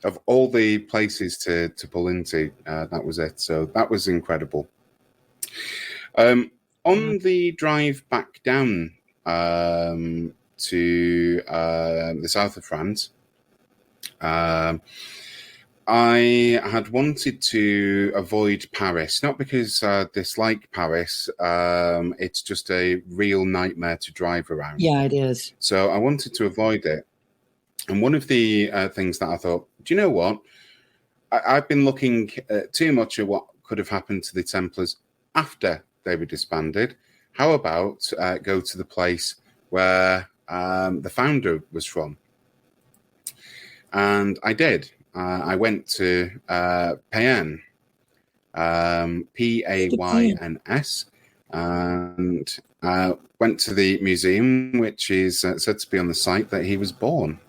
Of all the places to pull into, that was it. So that was incredible. On the drive back down to the south of France, I had wanted to avoid Paris, not because I dislike Paris. It's just a real nightmare to drive around. Yeah, it is. So I wanted to avoid it. And one of the things that I thought, do you know what? I've been looking too much at what could have happened to the Templars after they were disbanded. How about go to the place where the founder was from? And I did. I went to Payens, Payns, and went to the museum, which is said to be on the site that he was born.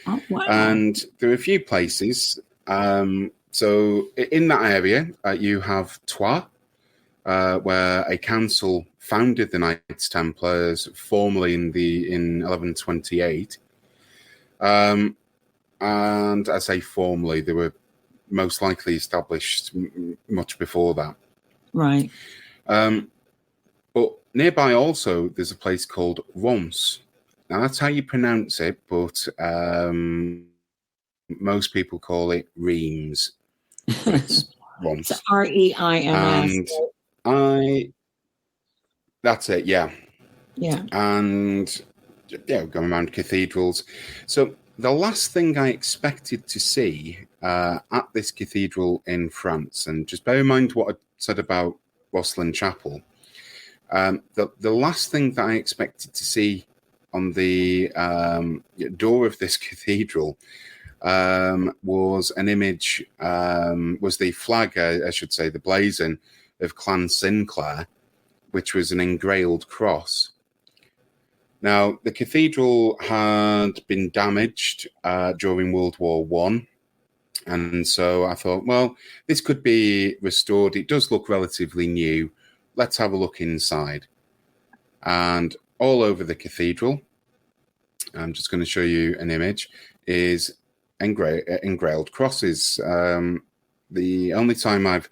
Oh, wow. And there are a few places. So in that area, you have Troyes, where a council founded the Knights Templars formally in 1128. And I say formally, they were most likely established much before that. Right. But nearby also, there's a place called Reims. Now, that's how you pronounce it, but most people call it Reims. It's Reims. It's Reims. And that's it, yeah. Yeah. And, yeah, going around cathedrals. So the last thing I expected to see at this cathedral in France, and just bear in mind what I said about Rosslyn Chapel, the last thing that I expected to see on the door of this cathedral was an image, was the flag, I should say, the blazon of Clan Sinclair, which was an engrailed cross. Now, the cathedral had been damaged during World War I, and so I thought, well, this could be restored. It does look relatively new. Let's have a look inside. And all over the cathedral, I'm just going to show you an image, is engraved crosses. The only time I've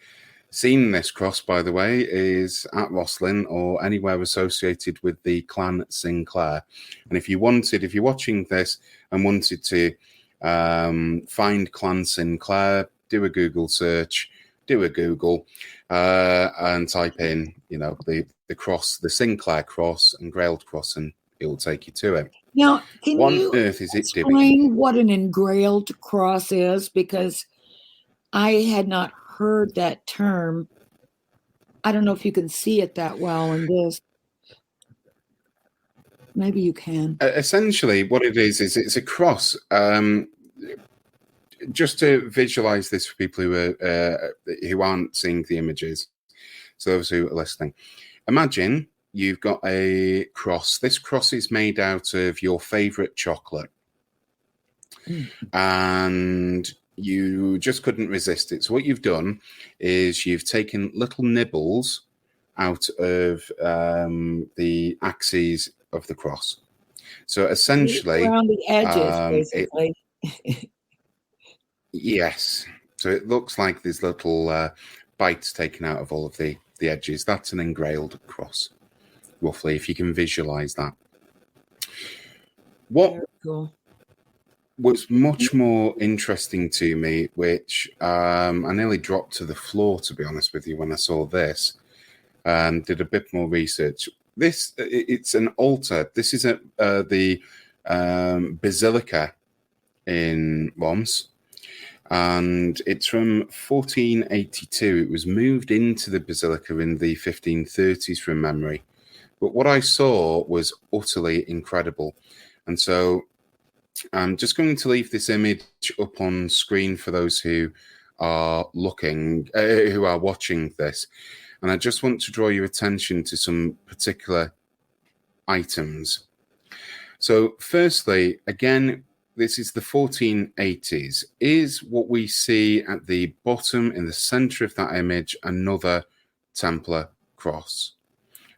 seen this cross, by the way, is at Rosslyn or anywhere associated with the Clan Sinclair. And if you're watching this and wanted to find Clan Sinclair, do a Google search, and type in, the cross, the Sinclair cross, engrailed cross, and it will take you to it. Now, can What you on earth is it doing? explain what an engrailed cross is? Because I had not heard that term. I don't know if you can see it that well in this. Maybe you can. Essentially, what it is it's a cross. Just to visualize this for people who aren't seeing the images, so those who are listening, imagine you've got a cross. This cross is made out of your favorite chocolate, and you just couldn't resist it. So what you've done is you've taken little nibbles out of the axes of the cross. So essentially, around the edges, basically. Yes. So it looks like there's little bites taken out of all of the edges. That's an engrailed cross, roughly, if you can visualize that. What Very cool. was much more interesting to me, which I nearly dropped to the floor, to be honest with you, when I saw this, did a bit more research. It's an altar. This is the Basilica in Worms, and it's from 1482. It was moved into the Basilica in the 1530s from memory. But what I saw was utterly incredible. And so I'm just going to leave this image up on screen for those who are who are watching this. And I just want to draw your attention to some particular items. So firstly, again, this is the 1480s. Is what we see at the bottom in the center of that image another Templar cross?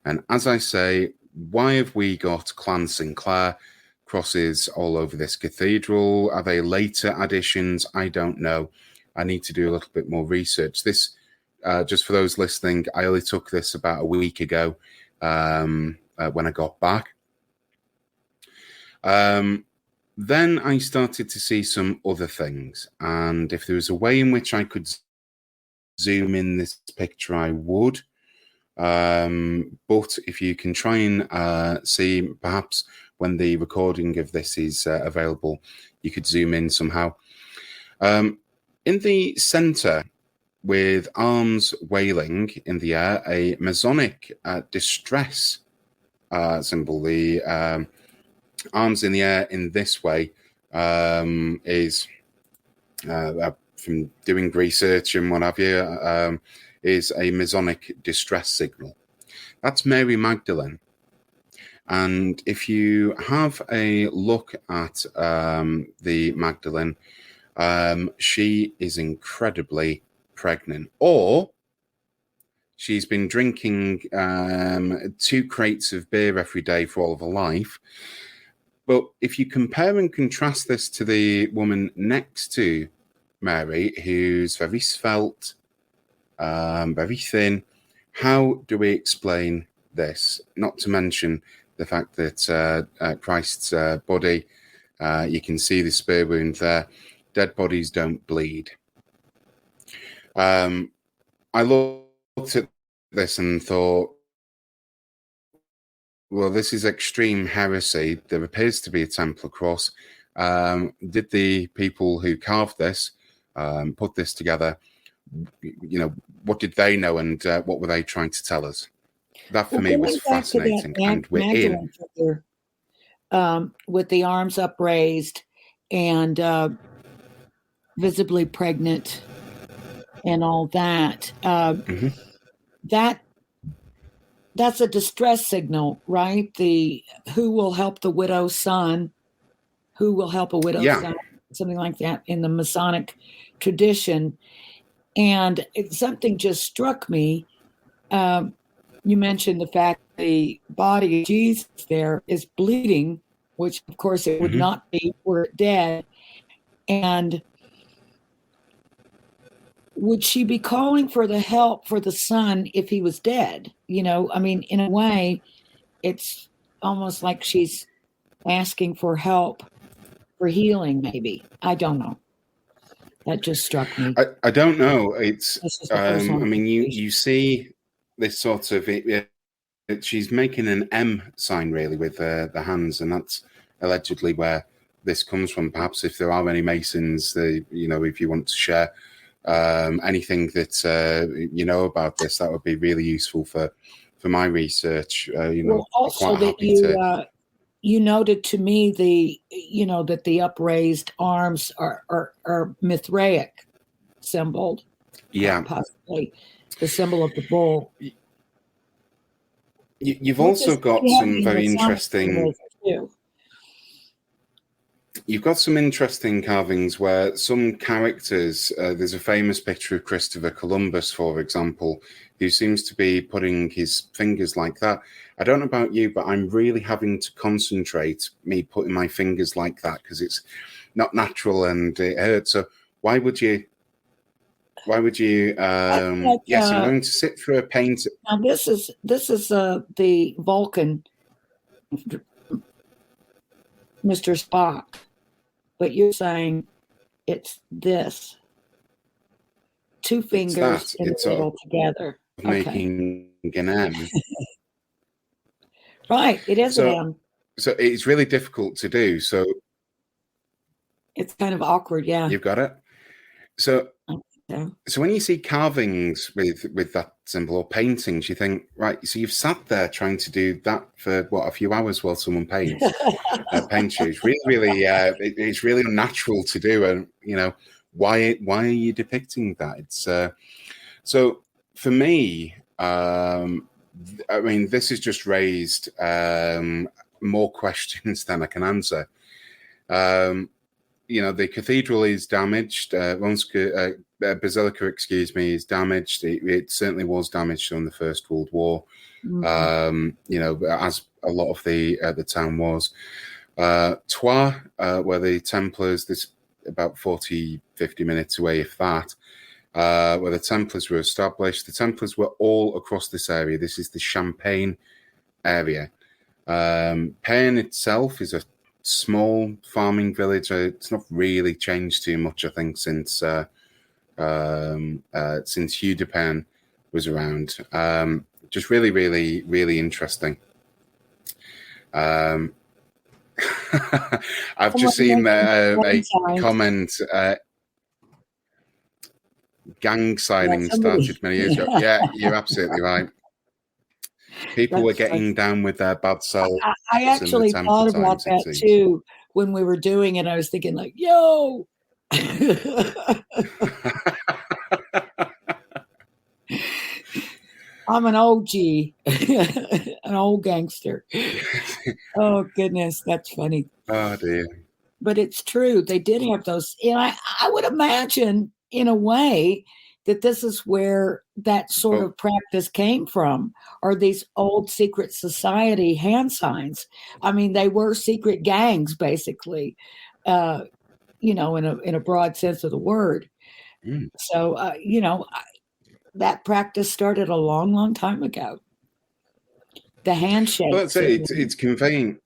And as I say, why have we got Clan Sinclair crosses all over this cathedral? Are they later additions? I don't know. I need to do a little bit more research. This, just for those listening, I only took this about a week ago when I got back. Then I started to see some other things. And if there was a way in which I could zoom in this picture, I would. But if you can try and see, perhaps when the recording of this is available, you could zoom in somehow. In the center, with arms wailing in the air, a Masonic distress symbol. The arms in the air in this way is, from doing research and what have you, is a Masonic distress signal. That's Mary Magdalene. And if you have a look at the Magdalene, she is incredibly pregnant, or she's been drinking 2 crates of beer every day for all of her life. But if you compare and contrast this to the woman next to Mary, who's very svelte, very thin, how do we explain this? Not to mention the fact that Christ's body, you can see the spear wound there. Dead bodies don't bleed. I looked at this and thought, well, this is extreme heresy. There appears to be a Templar cross. Did the people who carved this, put this together, what did they know, and what were they trying to tell us? That for me was fascinating. And we're in figure, with the arms upraised and visibly pregnant and all that. That's a distress signal, right? The who will help the widow's son, who will help a widow's son, something like that in the Masonic tradition. And something just struck me. You mentioned the fact the body of Jesus there is bleeding, which of course it would not be were it dead. And would she be calling for the help for the son if he was dead? You know, I mean, in a way, it's almost like she's asking for help for healing, maybe. I don't know. That just struck me. I don't know. It's I mean, you see this sort of she's making an M sign really with the hands, and that's allegedly where this comes from. Perhaps if there are any Masons, you know, if you want to share anything that you know about this, that would be really useful for my research. You know, well, also that you noted to me that the upraised arms are Mithraic symboled. Yeah, possibly the symbol of the bull. You've also got some very interesting. You've got some interesting carvings where some characters. There's a famous picture of Christopher Columbus, for example, who seems to be putting his fingers like that. I don't know about you, but I'm really having to concentrate me putting my fingers like that because it's not natural and it hurts. So why would you? Yes, I'm going to sit through a paint. Now this is the Vulcan, Mr. Spock, but you're saying it's this two fingers in the middle together, making an M. Right, it is an M. So it's really difficult to do. So it's kind of awkward. Yeah, you've got it. So when you see carvings with that symbol or paintings, you think, right, so you've sat there trying to do that for a few hours while someone paints you. It's really it's really unnatural to do. And you know, why are you depicting that? It's so for me, I mean, this has just raised more questions than I can answer. You know, the cathedral is damaged. Basilica, is damaged. It certainly was damaged during the First World War. You know, as a lot of the town was. Troyes, where the Templars, this about 40, 50 minutes away, if that, where the Templars were established. The Templars were all across this area. This is the Champagne area. Payerne itself is a small farming village. It's not really changed too much, I think, since Hugh de Payerne was around. Just really, really, really interesting. I've just seen a comment. Gang signing started many years ago. Yeah, you're absolutely right. People were getting down with their bad selves. I actually thought about that too when we were doing it. I was thinking like, yo. I'm an OG, an old gangster. Oh, goodness. That's funny. Oh, dear. But it's true. They did have those. And I would imagine, in a way, that this is where that sort of practice came from, or these old secret society hand signs. I mean, they were secret gangs, basically, you know, in a broad sense of the word. So, you know, that practice started a long, long time ago. The handshake. Well, that's it. It's conveying.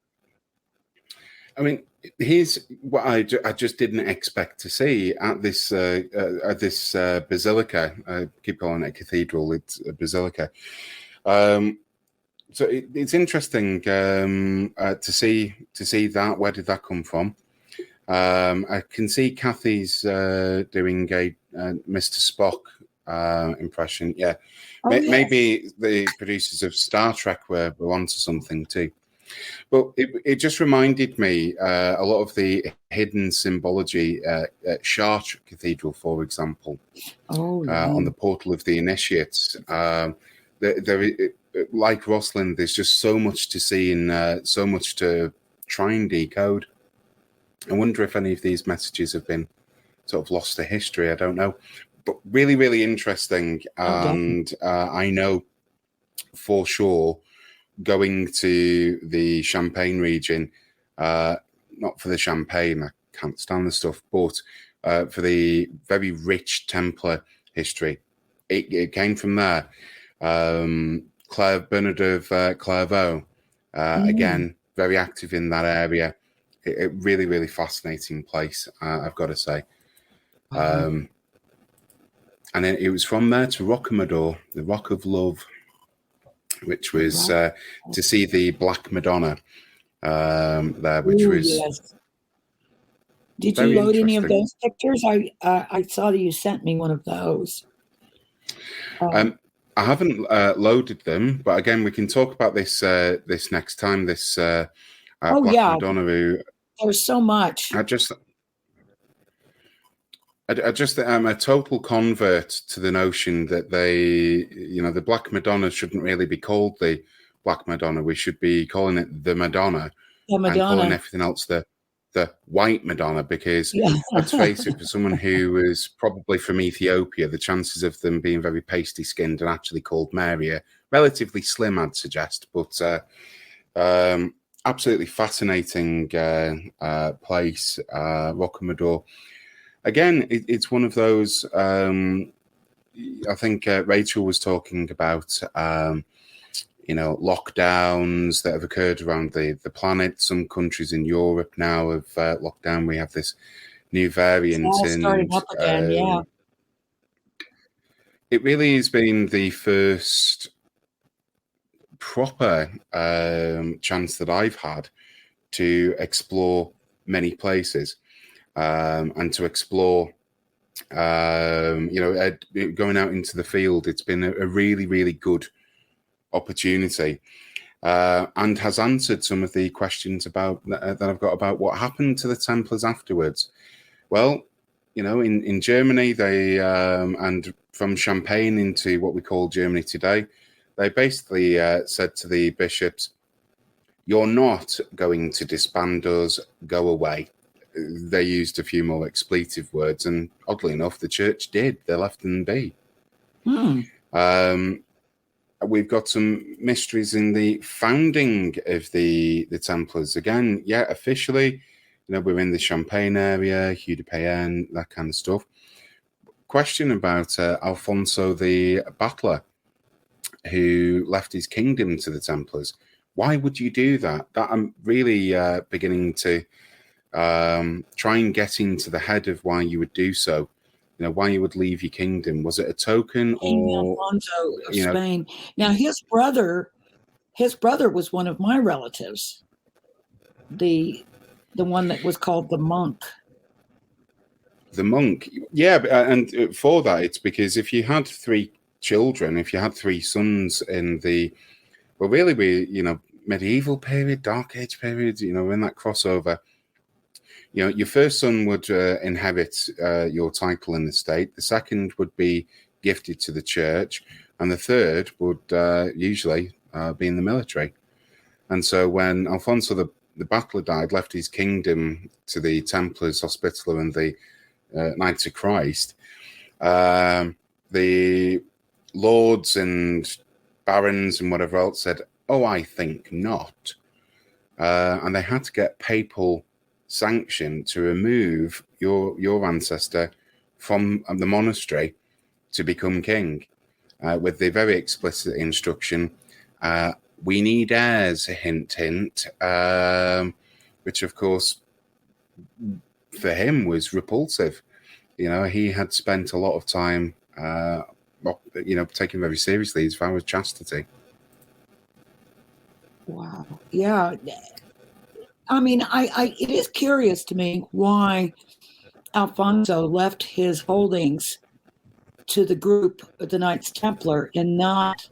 I mean, here's what I just didn't expect to see at this basilica. I keep calling it a cathedral. It's a basilica. So it's interesting to see that. Where did that come from? I can see Kathy's doing a Mr. Spock impression. Yeah, maybe the producers of Star Trek were onto something too. Well, it just reminded me a lot of the hidden symbology at Chartres Cathedral, for example, on the portal of the initiates. Like Rosslyn, there's just so much to see and so much to try and decode. I wonder if any of these messages have been sort of lost to history. I don't know. But really, really interesting. And I know for sure going to the Champagne region, not for the champagne, I can't stand the stuff, but for the very rich Templar history. It came from there. Claire Bernard of Clairvaux, again, very active in that area. A really, really fascinating place, I've got to say. And then it was from there to Rocamadour, the Rock of Love, which was to see the Black Madonna there, which was... Yes. Did you load any of those pictures? I saw that you sent me one of those. I haven't loaded them, but again, we can talk about this this next time. This Black Madonna. Who, there's so much. I just I'm a total convert to the notion that the Black Madonna shouldn't really be called the Black Madonna. We should be calling it the Madonna, and calling everything else the White Madonna, because let's face it, for someone who was probably from Ethiopia, the chances of them being very pasty skinned and actually called Mary are relatively slim, I'd suggest. But absolutely fascinating place, Rocamadour. Again, it's one of those, I think Rachel was talking about, lockdowns that have occurred around the planet. Some countries in Europe now have locked down. We have this new variant. It's all starting up again, It really has been the first proper chance that I've had to explore many places and to explore, going out into the field. It's been a really, really good opportunity, and has answered some of the questions about that I've got about what happened to the Templars afterwards. Well, in Germany, they and from Champagne into what we call Germany today, they basically said to the bishops, "You're not going to disband us. Go away." They used a few more expletive words, and oddly enough, the church did. They left them be. We've got some mysteries in the founding of the Templars. Again, officially, we're in the Champagne area, Hugh de Payenne, that kind of stuff. Question about Alfonso the Battler, who left his kingdom to the Templars. Why would you do that? That I'm really beginning to try and get into the head of why you would do so. Why you would leave your kingdom. Was it a token, or Alfonso of Spain? Now his brother was one of my relatives. The one that was called the monk. The monk, and for that, it's because if you had three children, if you had three sons in medieval period, Dark Age period, in that crossover. Your first son would inherit your title in the state. The second would be gifted to the church. And the third would usually be in the military. And so when Alfonso the Battler died, left his kingdom to the Templars, Hospitaller, and the Knights of Christ, the lords and barons and whatever else said, "Oh, I think not." And they had to get papal sanction to remove your ancestor from the monastery to become king, with the very explicit instruction, we need heirs, hint, hint, which of course for him was repulsive. He had spent a lot of time, taking very seriously his vow of chastity. Wow. Yeah. I mean, it is curious to me why Alfonso left his holdings to the group of the Knights Templar and not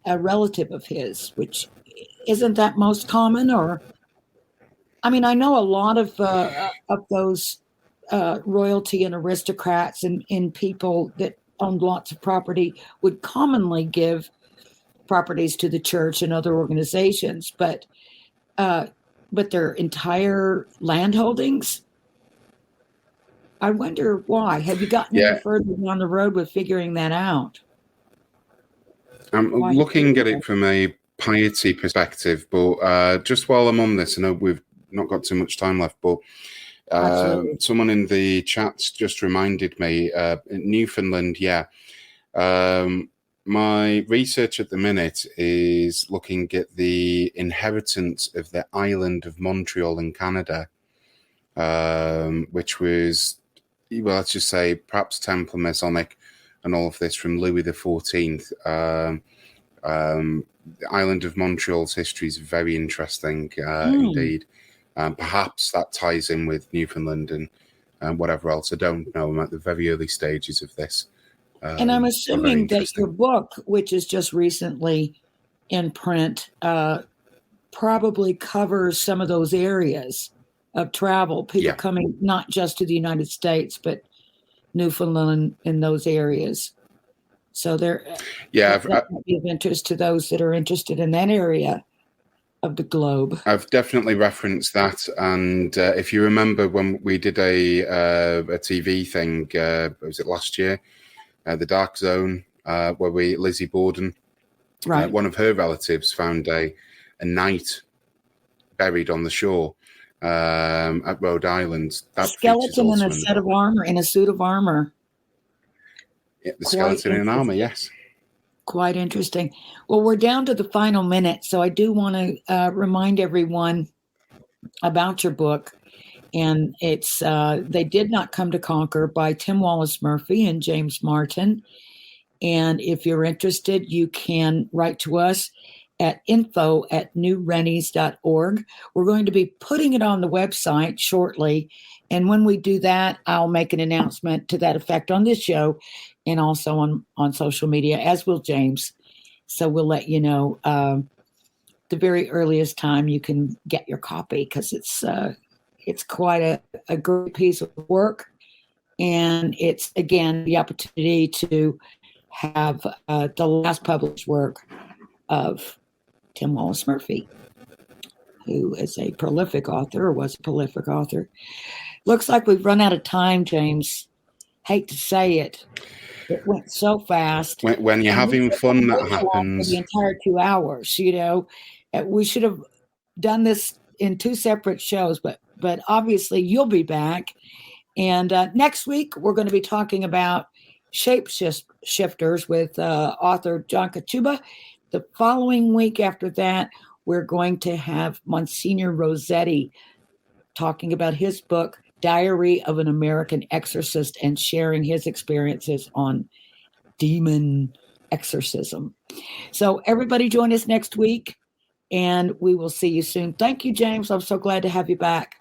a relative of his, which isn't that most common. Or, I mean, I know a lot of those royalty and aristocrats and people that owned lots of property would commonly give properties to the church and other organizations, but their entire land holdings, I wonder why. Have you gotten any further down the road with figuring that out? I'm looking at it from a piety perspective. But just while I'm on this, I know we've not got too much time left, but someone in the chats just reminded me, Newfoundland, yeah. My research at the minute is looking at the inheritance of the island of Montreal in Canada, which was, well, let's just say perhaps Templar Masonic and all of this from Louis XIV. The island of Montreal's history is very interesting indeed. Perhaps that ties in with Newfoundland and whatever else. I don't know. I'm at the very early stages of this. And I'm assuming that your book, which is just recently in print, probably covers some of those areas of travel, people coming not just to the United States, but Newfoundland in those areas. So that might be of interest to those that are interested in that area of the globe. I've definitely referenced that, and if you remember when we did a TV thing, was it last year, The Dark Zone, where Lizzie Borden, one of her relatives, found a knight buried on the shore at Rhode Island. That skeleton in a set of armor, in a suit of armor. Yeah, the skeleton in armor, yes. Quite interesting. Well, we're down to the final minute, so I do want to remind everyone about your book. And it's They Did Not Come to Conquer by Tim Wallace Murphy and James Martin. And if you're interested, you can write to us at info@newrennies.org. We're going to be putting it on the website shortly. And when we do that, I'll make an announcement to that effect on this show and also on social media, as will James. So we'll let you know the very earliest time you can get your copy, because it's quite a great piece of work. And it's, again, the opportunity to have the last published work of Tim Wallace Murphy, who is a prolific author, or was a prolific author. Looks like we've run out of time, James. Hate to say it. It went so fast. When you're having fun, that happens. The entire 2 hours, we should have done this in two separate shows, but obviously you'll be back. And next week, we're going to be talking about shapeshifters with author John Kachuba. The following week after that, we're going to have Monsignor Rossetti talking about his book, Diary of an American Exorcist, and sharing his experiences on demon exorcism. So everybody join us next week, and we will see you soon. Thank you, James. I'm so glad to have you back.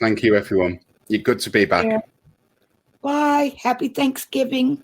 Thank you, everyone. You're good to be back. Bye. Happy Thanksgiving.